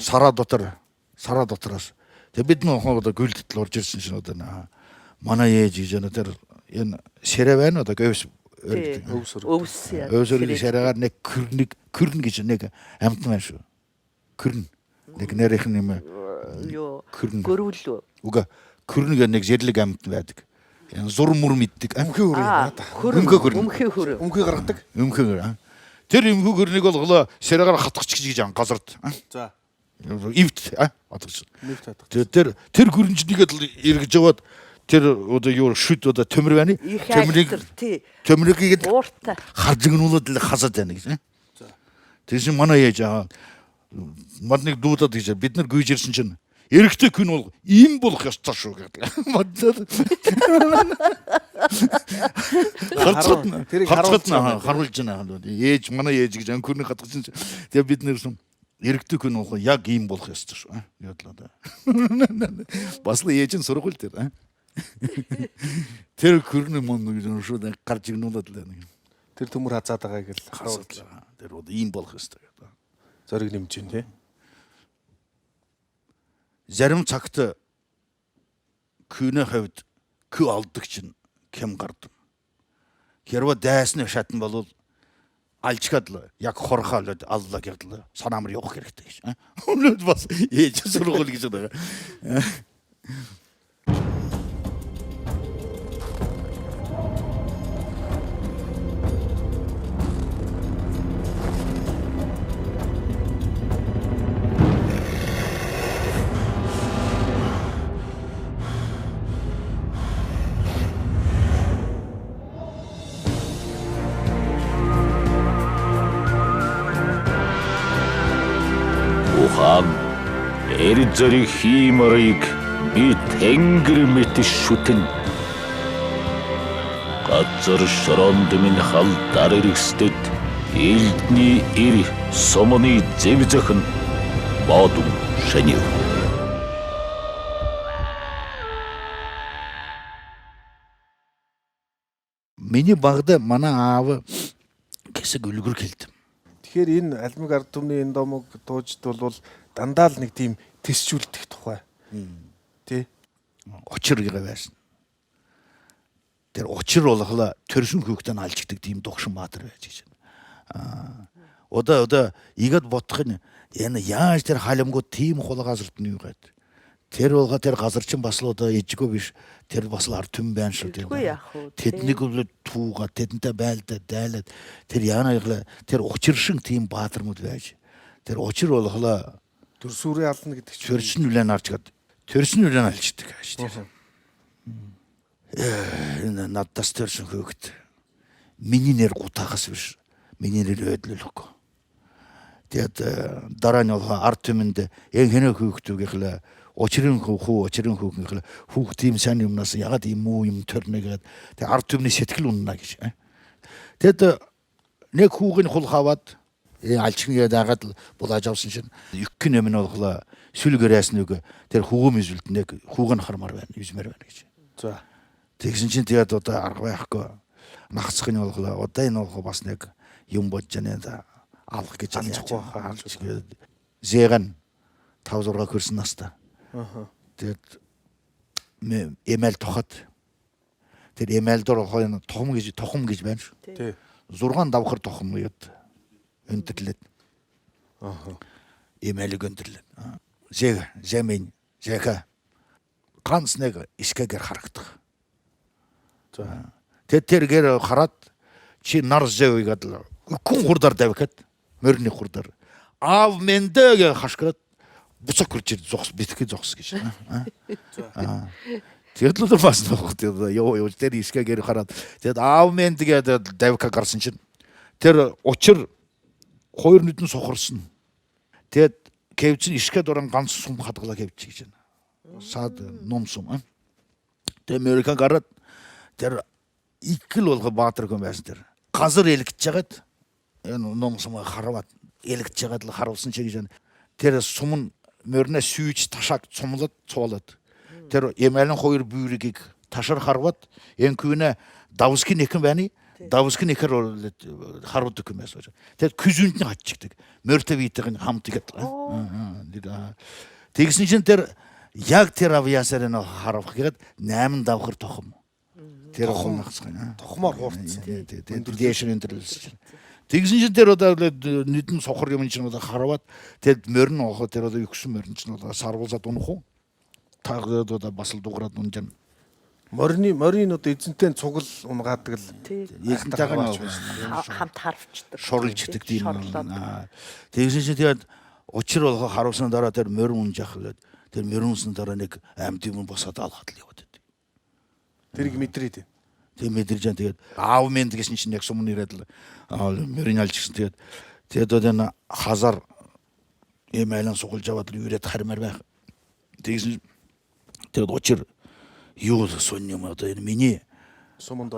Сараа дотроос. Тэгээ бид нөө гүйлдэтэл орж ирсэн чинь манай ээж гэж тэр энэ ширээ байна одоо өвс өвсөрөг ширээгаар нэг көрн гэж нэг амт байна шүү. Көрн. Нэг нэрийнх нь юм көрн. Гөрвөл. Уга көрн гэх нэг зэрлэг амт байдаг. Зур мөр мэддэг. Өмхий гаргадаг. Тэр эмхүү гөрнийг болголоо ширээгаар хатгач гэж газарт. За. Ивт хатгач. Тэр гөрнжнийгээд л эргэж яваад тэр одоо юу шүд одоо төмөр байна. Төмрийг харж гинүүлээд л хасаад байна гэж. Тэгсэн манай ээж мадныг дуудаад гэж бид нар гүйж ирсэн чинь эрэгтэй күн бол ийм болох ёстой шүү гэдэг. Харуулж байна. Ээж манай ээж гэж анкүрний хатгасан. Тэгээ бид нэрсэн эрэгтэй күн бол яг ийм болох ёстой шүү. Ядлаа. Бас л ээж нь сургууль дээр. Тэр хүрний мөн гэж шууд гарч игнуулаад л байна. Тэр төмөр хазаад байгааг л харууллаа. Тэр ийм болох ёстой гэдэг. Зориг нэмж гин тий. Зарим цагт күнэ хавьд кü алдаг чинь кем гардаг. Хэрвээ дайсны шатн болвол алчгаад л яг хорхоолоод аллаа гэдэл санаамар явах хэрэгтэй гэж. Өнөөдөр бас ээж сургууль гэж байгаа. Эр зэрэг хиймэрийг би тэнгэр мэт шүтэн. Газар шоронд минь хал дарэрэгстэд элдний ир сомоны зэв зөхөн бодум шэнив. Миний багада манай аав хэсэг үлгэр хэлдэм. Тэгэхээр энэ алимыг ард түмний энэ домог туужд бол дандаа л нэг тийм тэсчүүлдэх тухай. Тэ? Учир гэж байсан. Тэр учир болохла төрсөн хүүхдээ алжигдаг тийм духшин баатар байж гэж. Одоо игээд бодох нь энэ яаж тэр халимгууд тийм хул газарт нь юу гээд. Тэр болгоо тэр газар чинь бас л одоо ижгүй биш. Тэр бас л ард түмэн байна шүү дээ. Тэднийг л түүга тэдэнтэй байлдаа дайлаад тэр яана тэр учир шиг тийм баатармууд байж. Тэр учир болохла төрсүрээ ална гэдэг чинь төрсөн үлэн арч гад төрсөн үлэн алждаг шүү дээ. Энэ надаас төрсөн хөөгт миний нэр гутаагаас биш. Миний нэр өдлөлөхгүй. Тэгээд дараа нь ард түмэнд яг хэнэ хөөгтүүгийнхлээ учрын хүүхнийхлээ хүүхд тийм сайн юмнаас ягаад ийм муу юм төрнө гэдэг. Тэгээд ард түмний сэтгэл унна гэж. Тэгэд нэг хүүгийн хул хаваад алчгийн дагаад булааж авсан шин юккин юм нь болохла сүлгэрээс нэг тэр хүүгэн изүүлд нэг хүүгэн хармаар байна юзмэр байна гэж. За. Тэгсэн чинь тэгээд одоо арга байхгүй нахцах нь болохла одоо энэ болох бас нэг юм бодж байна да алах гэж алж гээд зэгэн 5-6 хөрсөн настай. Тэгээд эмэл тухад тэр эмэл дор тухам гэж байна шүү. Тий. 6 давхар тухам гээд өнтірледі. Емелік өнтірледі. Зега, зәмен, зәка. Қанысынегі ішкегер харақтық. Теттергер қарат, чи нарыз зәуі қадылы. Күн құрдар дәвекет, мөріне құрдар. Ав мендеге қашқырат, бұсақ күрчер бетіке жоқсы кеші. Тетлі де басын оқыды. Тер ішкегер қарат. Ав мендеге дәвекке қарсыншын. Тер очыр қойырын үтін соқырсын. Тет кевчін ішке доран қансы сұм қатығыла кевчі кешін. Сад ном сұм. Тер мөрікен қарат. Тер икіл олғы батыр көмәсіндер. Қазір елікіт жағат. Ном сұмға қарават. Елікіт жағатылы қараусын чегежен. Тер сұмын мөріне сүйіч ташак сұмылат соғалат. Тер емәлін қойыр бүйрекек ташар қарават. Ен күйіне дауыскен екін бәні. Дауыскен екір қарауды көмәс. Тер күзінтіне ат чектік. Мөрті бейттіғін хамты кет. Тегісін тер яг тер авиасарен қарав қиғат. Нәмін дауқыр тоқым. Тоқымар қортсын. Дешін өндірілісі. Тегізінші тер ода нүтін соқыр еміншін ода қарават. Тер мөрін оғы тер ода үкісі мөріншін ода сарғылзат оны қоң. Тағы ода басылды ұғырат оны жан. Мөрін ода эзэнтэн цугал унгааддаг л. Хамт харвчдаг. Шорылчдаг дейм. Тегізінші тер очыр олға қараусын дара тер мөрін жақылады. Тер мөрін ұсын дара нек әмдемін басады алғадылы. Тэрийг мэдрээд. Тэг мэдэрж байгаа. Тэгээд аав мэнд гэсэн чинь яг сумны ирээд л мөрийн алж гисэн. Тэгээд одоо хазар эмэйлэн сугалж аваад л ирээд хармаар байх. Тэгсэн тэгээд очир юу сонь юм одоо энэ миний суманд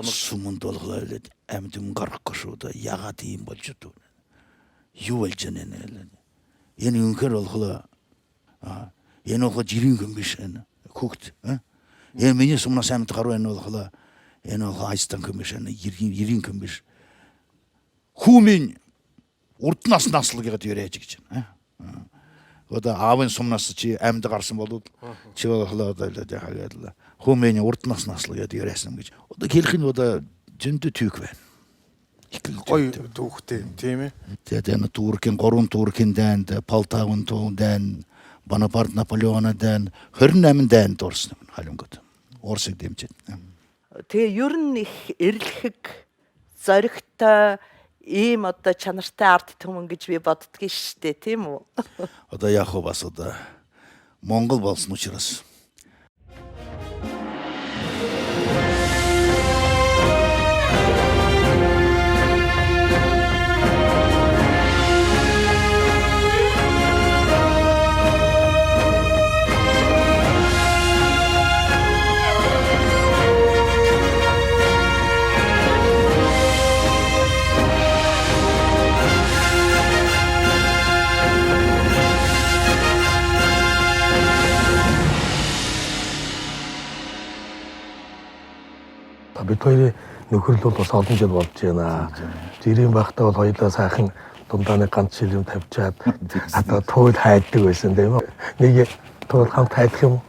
болголоо лээд амьд юм гарахгүй шүү да. Ягаад ийм болж байна? Юу болж байна нэ? Энэ үнхээр болголоо. Энэ бол жирийн юм биш энэ. Хүүхд энэ миний сумнаас амьд гаруу энэ болголоо. Энэ бол айстан юм биш энэ ирийн юм биш. Хүмийн урд нас наслаг гэдэг яриач гэж байна. Одоо аавын сумнаас чи амьд гарсан бол чи болголоо одоо яагаад хүмийн урд нас наслаг гэдэг яриасан гэж. Одоо хэлэх нь одоо зөндөө түүх байна. Ой түүхтэй тийм ээ. Тэгээд энэ Туркийн 3 Туркийн дайнд, Полтавын дайнд, Бонапарт Наполеоны дайнд 28 дайнд орсон юм халингод. Орсыг дэмжиж. Тэгээ ер нь их эрлэхэг зоригтой ийм одоо чанартай ард түмэн гэж би боддгийн штэ тийм үү? Одоо яг хөө бас одоо Монгол болсон учраас бид хоёрын нөхөрлөл бол бас олон жил болж байна. Жирийн байхдаа бол хоёулаа сайхан дундаа нэг ганц шил юм тавьчаад одоо туул хайддаг байсан тийм үү? Нэг туул хамт хайдах юм.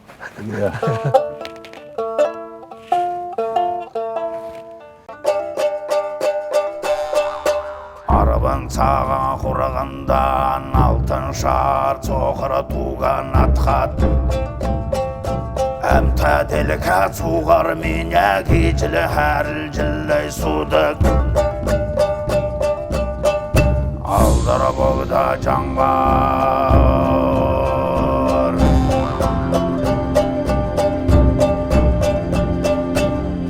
Арабан цагаан хураганда алтын шар цохора туган атхат Амта делика цугар меня гичле харилжилай судаг Алдара богда жангар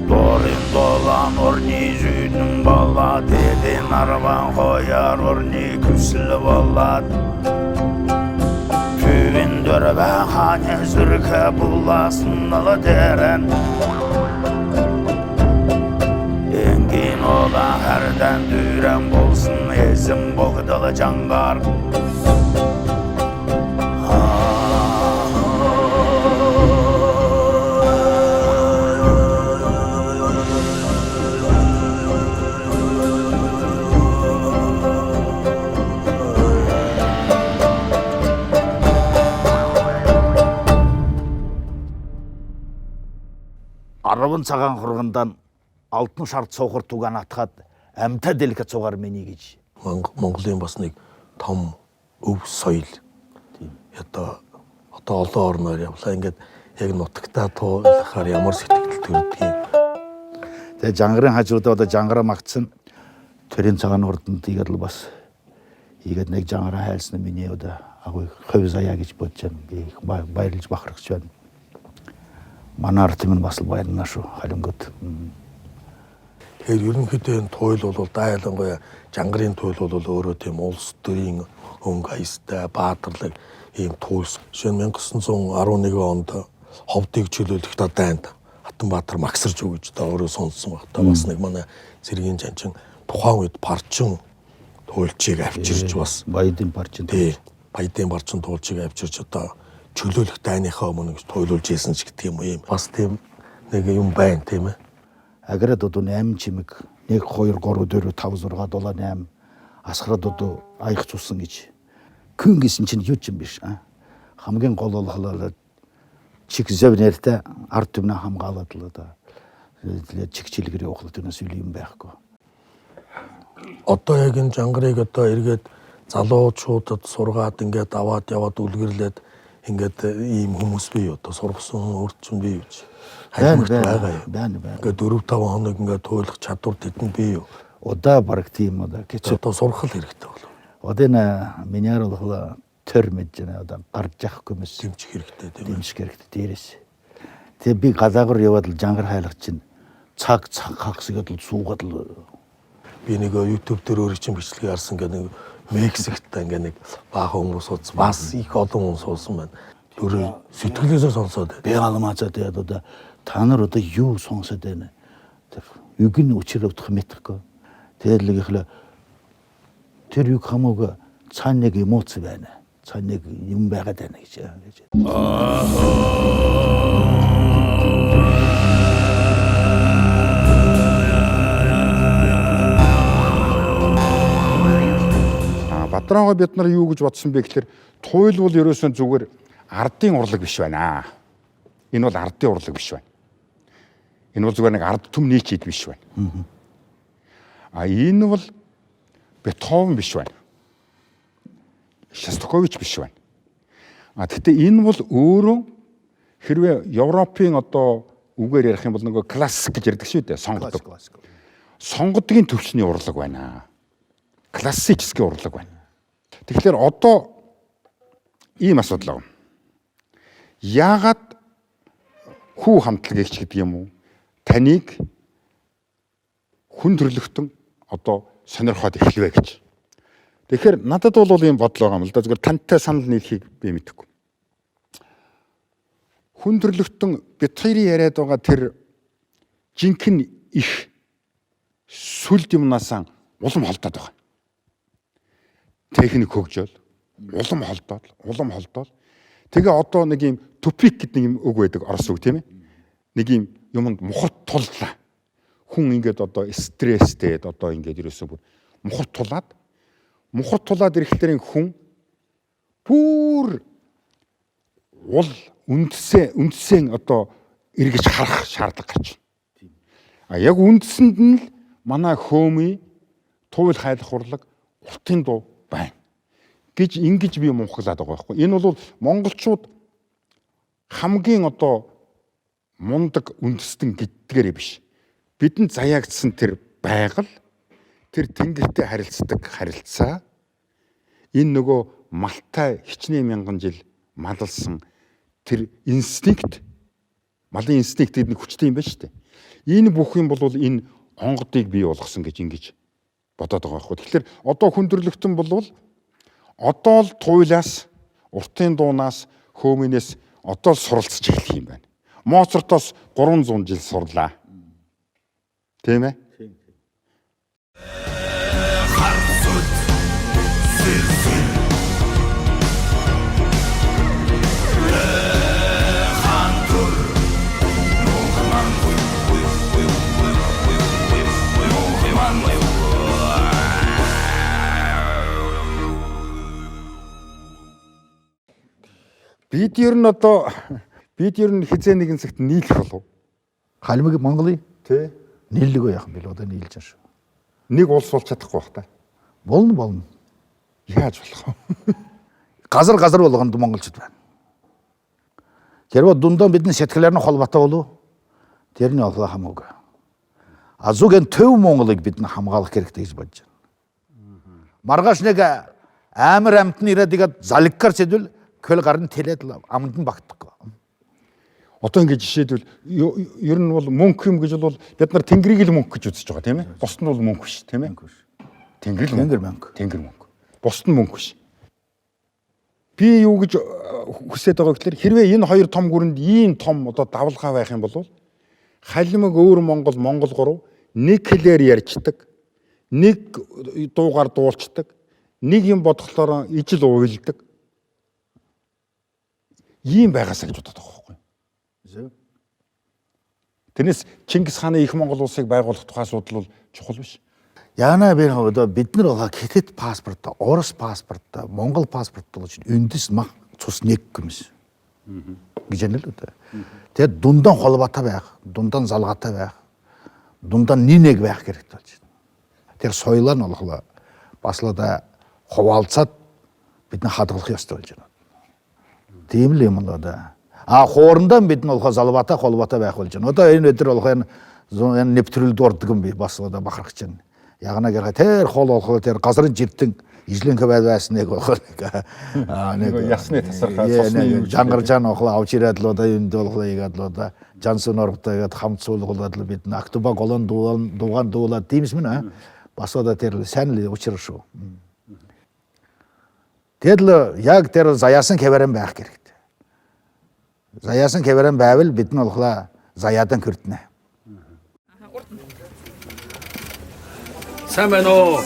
Дорин долан орни зүйдін бала Деден арбан қояр орни күсілі болат Dörbe hane zürke bulasın alı deren Engin ola herden düren bolsun ezim boğdalı cangar Арабын цагаан хургандан алтын шарт соқыр туган атқат әмта делікат соғар мені кеч. Монголын бас нэг том өв соёл. Одоо олон орноор явлаа. Ингээд яг нутагтаа туулахаар ямар сэтгэл төрдөг юм. Тэгээ жангарын хажуудаа одоо жангараа магтсан төрийн цагаан урданд игээд л бас игээд нэг жангараа хайлсан миний одоо агуу хувь заяа гэж бодож байна. Би их баярлж бахархаж байна. Манай ард юм бас л баярлана шүү халингууд. Тэгэхээр ерөнхийдөө туйл бол дайлангуяа жангарын туйл бол өөрөө тийм улс төрийн өнгө аястай баатарлаг ийм туйлс. Жишээ нь 1911 онд ховдыг чөлөөлөх дайнд Хатанбаатар магсарж өгч та өөрөө сонссон баг. Та бас нэг манай Сэргийн Жанчин тухайн үед парчин туйлчийг авчирч бас баядын парчин. Тий. Баядын парчин туйлчийг авчирч одоо чөлөөлөх дайныхаа өмнө туйлуулж ийсэн ч гэдэг юм уу юм. Бас тийм нэг юм байна тийм ээ. Аград одоо 8 чимэг 1 2 3 4 5 6 7 8 асгараад одоо аях цусан гэж. Күн гэсэн чинь юу ч юм биш. Хамгийн гол бол чиг зовнэртэй ард түмнээ хамгаалаад л одоо чигчилгэр явуулах түүнээс үл юм байхгүй. Одоо яг энэ жангарыг одоо эргээд залуучуудад сургаад ингээд аваад яваад үлгэрлээд ингээд ийм хүмүүс бий одоо сургасан өрчин бий гэж хайрмагт байгаа юм. Байна. Ингээд 4-5 хоног ингээд туйлах чадвар тэдэнд бий юу? Удаа бараг тийм одоо гэж одоо сурах хэрэгтэй болов. Одоо энэ миньяр бол төр мэдж байна одоо гарч яахгүй мэс дэмжих хэрэгтэй тийм дэмжих хэрэгтэй дээрээс. Тэгээ би гадаагаар яваад л жангар хайлах чинь цаг хагасгээд л суугаад л би нэг YouTube дээр өөрөө чинь бичлэг харсан гэдэг нэг Мексикт ингээ нэг баахан хүмүүс ууц бас их олон хүмүүс уусан байна. Өөрөө сэтгэлээсээ сонсоод би алмаацаа тэгээд одоо та нар одоо юу сонсоод байна. Юг нь учрагдах мэдхгүй. Тэгээд л ихлэ тэр юг хамаагүй цаана нэг эмоц байна. Цаана нэг юм байгаад байна гэж. Бадраагаа бид нар юу гэж бодсон бэ гэхээр туйл бол ерөөсөн зүгээр ардын урлаг биш байна. Энэ бол ардын урлаг биш байна. Энэ бол зүгээр нэг ард түм нийт биш байна. Энэ бол Бетховен биш байна. Шостакович биш байна. Гэхдээ энэ бол өөрөө хэрвээ Европын одоо үгээр ярих юм бол нөгөө классик гэж ярьдаг шүү дээ. Сонгодог. Сонгодгийн төвчний урлаг байна. Классический урлаг байна. Тэгэхээр одоо ийм асуудал байна. Яагаад хүү хамтлагч гэдэг юм уу? Таныг хүн төрлөختөн одоо сонирхоод эхлэвэ гэж. Тэгэхээр надад бол ийм бодол байгаа юм л да. Зүгээр тантай санал нийлхийг би мэдэхгүй. Хүн төрлөختөн бид хоёрын яриад байгаа тэр жинхэнэ их сүлд юмнаас улам холдоод байгаа. Техник хөгжөөл, улам холдоод. Тэгээ одоо нэг юм тупик гэдэг юм үг байдаг орос үг тийм ээ. Нэг юм юмд мухарт туллаа. Хүн ингээд одоо стресстэй одоо ингээд ерөөсөө мухарт тулаад ирэхлээр хүн бүр уул үндсэн одоо эргэж харах шаардлага гарч байна. Яг үндсэнд нь л манай хөөмий туйл хайлах урлаг уртын дуу байна гэж ингэж би мунхаглаад байгаа байхгүй. Энэ бол монголчууд хамгийн одоо мундаг үндэстэн гэдгээр биш. Бидэнд заяагдсан тэр байгаль, тэр тэнгэртэй харилцдаг харилцаа, энэ нөгөө малтай хичнээн мянган жил малалсан тэр инстинкт, малын инстинкт гэдэг нэг хүчтэй юм байна шүү дээ. Энэ бүх юм бол энэ онгодыг бий болгосон гэж ингэж бодоод байгаа байхгүй. Тэгэхээр одоо хүн төрлөختөн бол одоо л туйлаас, уртын дуунаас, хөөмийнээс одоо л суралцж эхлэх юм байна. Моцартоос 300 жил сурлаа. Тийм ээ? Бид ер нь хизээ нэгэн цагт нийлэх болов. Халимыг Монголын тий нийллэгөө яах юм бэл одоо нийлж байгаа шүү. Нэг улс болж чадахгүй бах та. Болно. Яаж болох вэ? Газар болгонд монголчууд байна. Тэрвээ дундаа бидний сэтгэлээр нь холбоотой болов. Тэрний олоо хамаагүй. А зүгээр төв Монголыг бид хамгаалах хэрэгтэй гэж бодож байна. Маргааш нэг амар амтны ирээд игээд залгикаар сэдвэл көл гарн тэлээд амд нь багтахгүй. Одоо ингэж жишээлбэл ер нь бол мөнгө юм гэж бол бид нар тэнгэрийг л мөнгө гэж үзэж байгаа тийм ээ. Бусд нь бол мөнгө биш тийм ээ. Тэнгэр мөнгө. Бусд нь мөнгө биш. Би юу гэж хүсэж байгаа гэхээр хэрвээ энэ хоёр том гүрэнд ийм том одоо давлгаа байх юм бол халимаг өөр Монгол 3 нэг хэлээр ярьцдаг, нэг дуугаар дуулцдаг, нэг юм бодглохоор ижил уйлдаг. Ийм байгаасаа гэж боддог байхгүй юу? Тэрнээс Чингис хааны их Монгол улсыг байгуулах тухай асуудал бол чухал биш. Яна бид нар хятад паспорт, орос паспорт, монгол паспорт болж үндэс мах цус нэг юмс. Гэж юм л үү. Тэгээд дундан холбоотой байх, дундан залгаатай байх, дундан нэг байх хэрэгтэй болж байна. Тэр соёлоо нь болохлоо бас л хуваалцаад бид нар хадгалах ёстой болж байна. Тийм л юм л да. Хоорондоо бид нь залбаатай холбоотой байх болж байна. Одоо энэ өдөр энэ нэвтрүүлд дурддаг юм би бас бахархаж байна. Ягна гэр тэр хол тэр газрын жиртэн ижлэнхэ байсныг нэг ясны тасархай цосны юу жангаржаан авч ирээд л энд игээд л жансын орготой игээд хамт суулгаад л бид Актоба голон дугаан дуулаад тиймс мэн бас тэр сайн л учир шүү. Тэгэл яг тэр заяасан хэвэрэн байх хэрэгтэй. Заяасан хэвэрэн байвал бид нь заяадан хүртнэ. Сайн байна уу?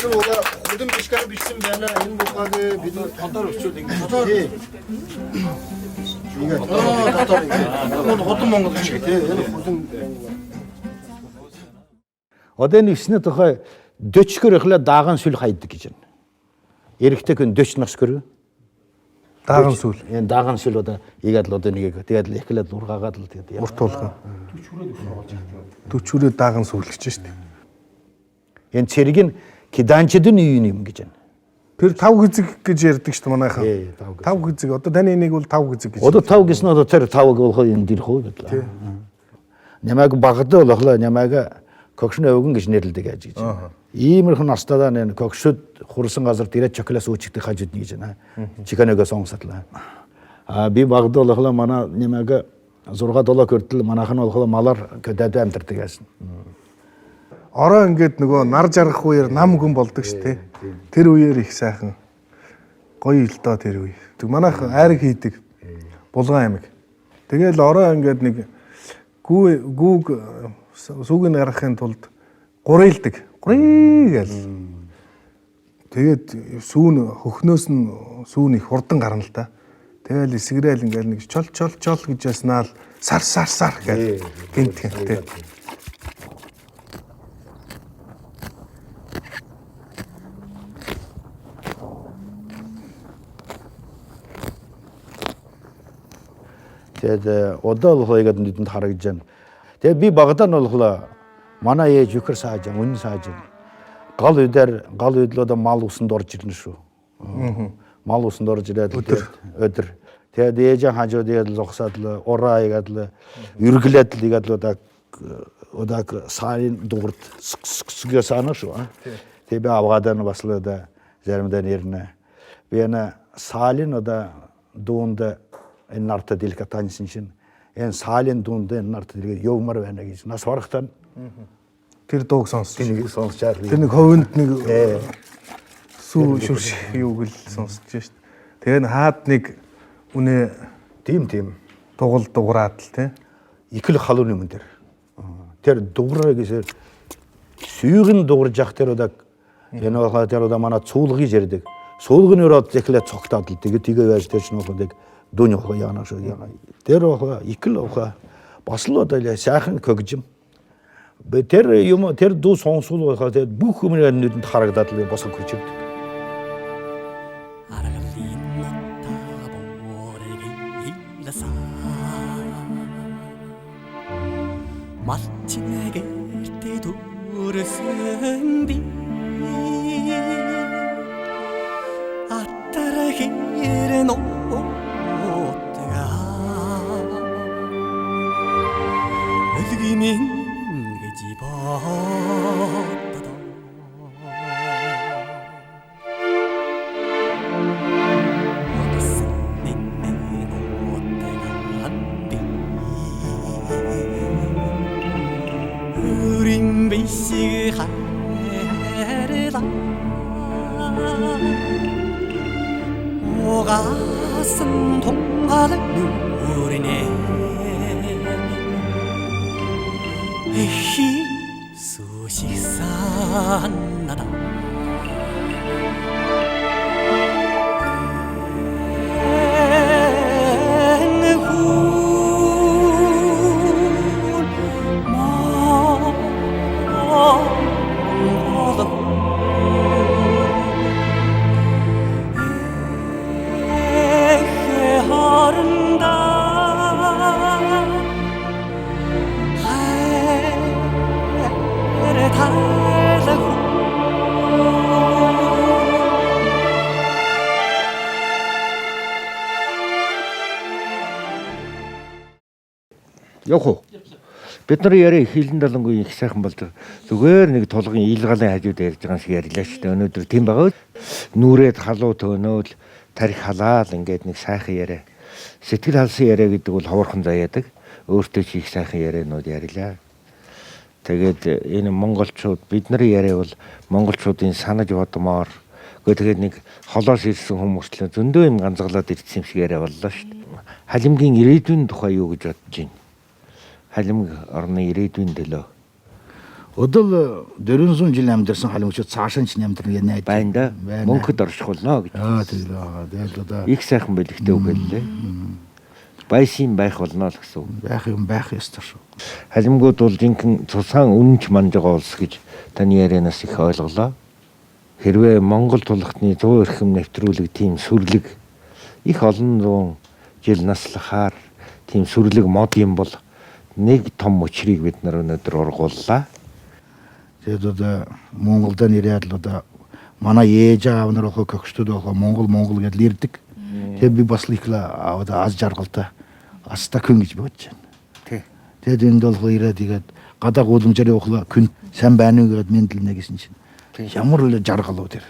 Энэ хөдөн бишгээр бичсэн байна. Энэ бугааг бид тодор өчөөд ингэ тодор. Ингээд тодор ингэ. Хөдөн Монгол шиг тий. Энэ хөдөн. Одоо энэ өвсний тухай дөчгөр ихлэ дааган сүл хайдаг гэж байна. Эрэхтэй хүн дөч нас гөр. Дааган сүл. Энэ дааган сүл одоо игээд л одоо нэг тэгээд л ихлээд ургаагаад л тэгээд урт болгоо. Дөчүүрээ дааган сүл гэж шүү дээ. Энэ цэрэг нь киданчдын юм гэж байна. Тэр 5 гизэг гэж ярьдаг шүү дээ манайхан. 5 гизэг. Одоо таны нэг бол 5 гизэг гэж. Одоо 5 гэсэн одоо тэр 5 болох юм дэрх үү гэдлээ. Нямаг багадаа болохлоо нямаг кокшны өвгөн гэж нэрлэдэг аж гэж. Иймэрхэн настадаа нэ кокшод хурсан газар дээрээ чоколаас үүчгдэг хажууд нэг гэж байна. Чиканегоо сонсодлаа. Би багадаа болохлоо манай нямаг 6 долоо хүртэл манайхан болохлоо малаар көдөд амьдардаг байсан. Ороо ингээд нөгөө нар жаргах үеэр нам хүн болдог шүү дээ. Тэр үеэр их сайхан гоё л доо тэр үе. Тэг манайх айраг хийдэг. Булган аймаг. Тэгэл ороо ингээд нэг гүүг сүүг нь гаргахын тулд гурилдаг. Гурий гэл. Тэгээд сүүн хөхнөөс нь сүүн их хурдан гарна л да. Тэгэл эсгэрэл ингээд нэг чол гэж яснаа л сар гэл гинтгэнтэй. Тэгээд одоо л хоёрыг нүдэнд харагдж байна. Тэгээд би багадаа нь болохлоо манай ээж үхэр сааж, үнэн сааж. Гал үйдлөө мал усанд орж ирнэ шүү. Мал усанд орж ирээд өдөр. Тэгээд ээж хажууд яад л зогсоод л ураа ягаад л эргэлээд л ягаад л одоо сарын дуурд сүгэ саана шүү. Тэгээд би авгаадаа нь бас л одоо заримдаа нэрнэ. Би энэ салын одоо дуунд энэ нарт деликатансын шин энэ салын дунд энэ нарт дэлгээд явмар байна гэж нас хорхтан тэр дууг сонсч сонсчаар тэр нэг ховөнд нэг сүү шүрш юуг л сонсч шít. Тэгээ н хаад нэг үнэ тийм тугал дуграад л тий икл халууны юм дээр тэр дуграа гэсээр сүйгэн дуурж явах тэр одоо энэ ухаа тэр одоо манай цуулгыг ярьдаг. Суулгын өрөөд зэхлээ цогтоод л тэгээ байж тэр чинь ухадаг дүүний ухаа яана шүү яана. Тэр ухаа икл ухаа бас л одоо сайхан когжим Тэр юм тэр дуу сонсвол байхаа тэгээд бүх хүмүүний нүдэнд харагдаад л босоо хурж ирдэг. 마침내 길 두르슨 비 아따라기에 놓다가 어디민 그 집어다도 어디서 닌내 놓다가 한디 우린 비식 하르다 오가슴 동화를 누리네 에히 수식산나다 Явах уу? Бид нар яриа хилэн далангүй их сайхан болж байгаа. Зүгээр нэг тулгын ийлгалын хажууд ярьж байгаа шиг ярьлаа шүү дээ. Өнөөдөр тийм байгаа. Нүрээд халуу төөнөөл тарих халаал ингээд нэг сайхан яриа. Сэтгэл халсан яриа гэдэг бол ховорхон заяадаг. Өөртөө ч их сайхан ярианууд ярьлаа. Тэгээд энэ монголчууд бидний яриа бол монголчуудын санаж бодмоор тэгээд нэг холоос ирсэн хүмүүс л зөндөө юм ганцгалаад ирсэн юм шиг яриа боллоо шүү дээ. Халимгийн ирээдүйн тухай юу гэж бодож байна? Халимг орны ирээдүйн төлөө. Одоо 400 жил амьдарсан халимчууд цаашаа ч амьдарна гэж найдаж байна да. Мөнхөд орших болно гэж. Тийм байгаа. Тэгэл одоо их сайхан бэлгтэй үг хэллээ. Байшин байх болно л гэсэн үг. Байх юм байх ёстой шүү. Халимгууд бол жинхэнэ цусаан үнэнч манд байгаа улс гэж таны ярианаас их ойлголоо. Хэрвээ Монгол тулхтны 100 эрхэм нэвтрүүлэг тийм сүрлэг их олон зуун жил наслахаар тийм сүрлэг мод юм бол нэг том мөчрийг бид нар өнөөдөр ургууллаа. Тэгээд одоо Монголд нэрээд л одоо манай ээж аав нар хөө көгчтүүд хөө Монгол гэдэл ирдэг. Тэгээд би бас л их л одоо аз жаргалтай астакын гэж бодож байна. Тэгээд энд бол ирээд тэгээд гадаа гудамжаар явахлаа күн сайн байна уу гэдээ мэдлэнэ гэсэн чинь ямар л жаргал уу тэр.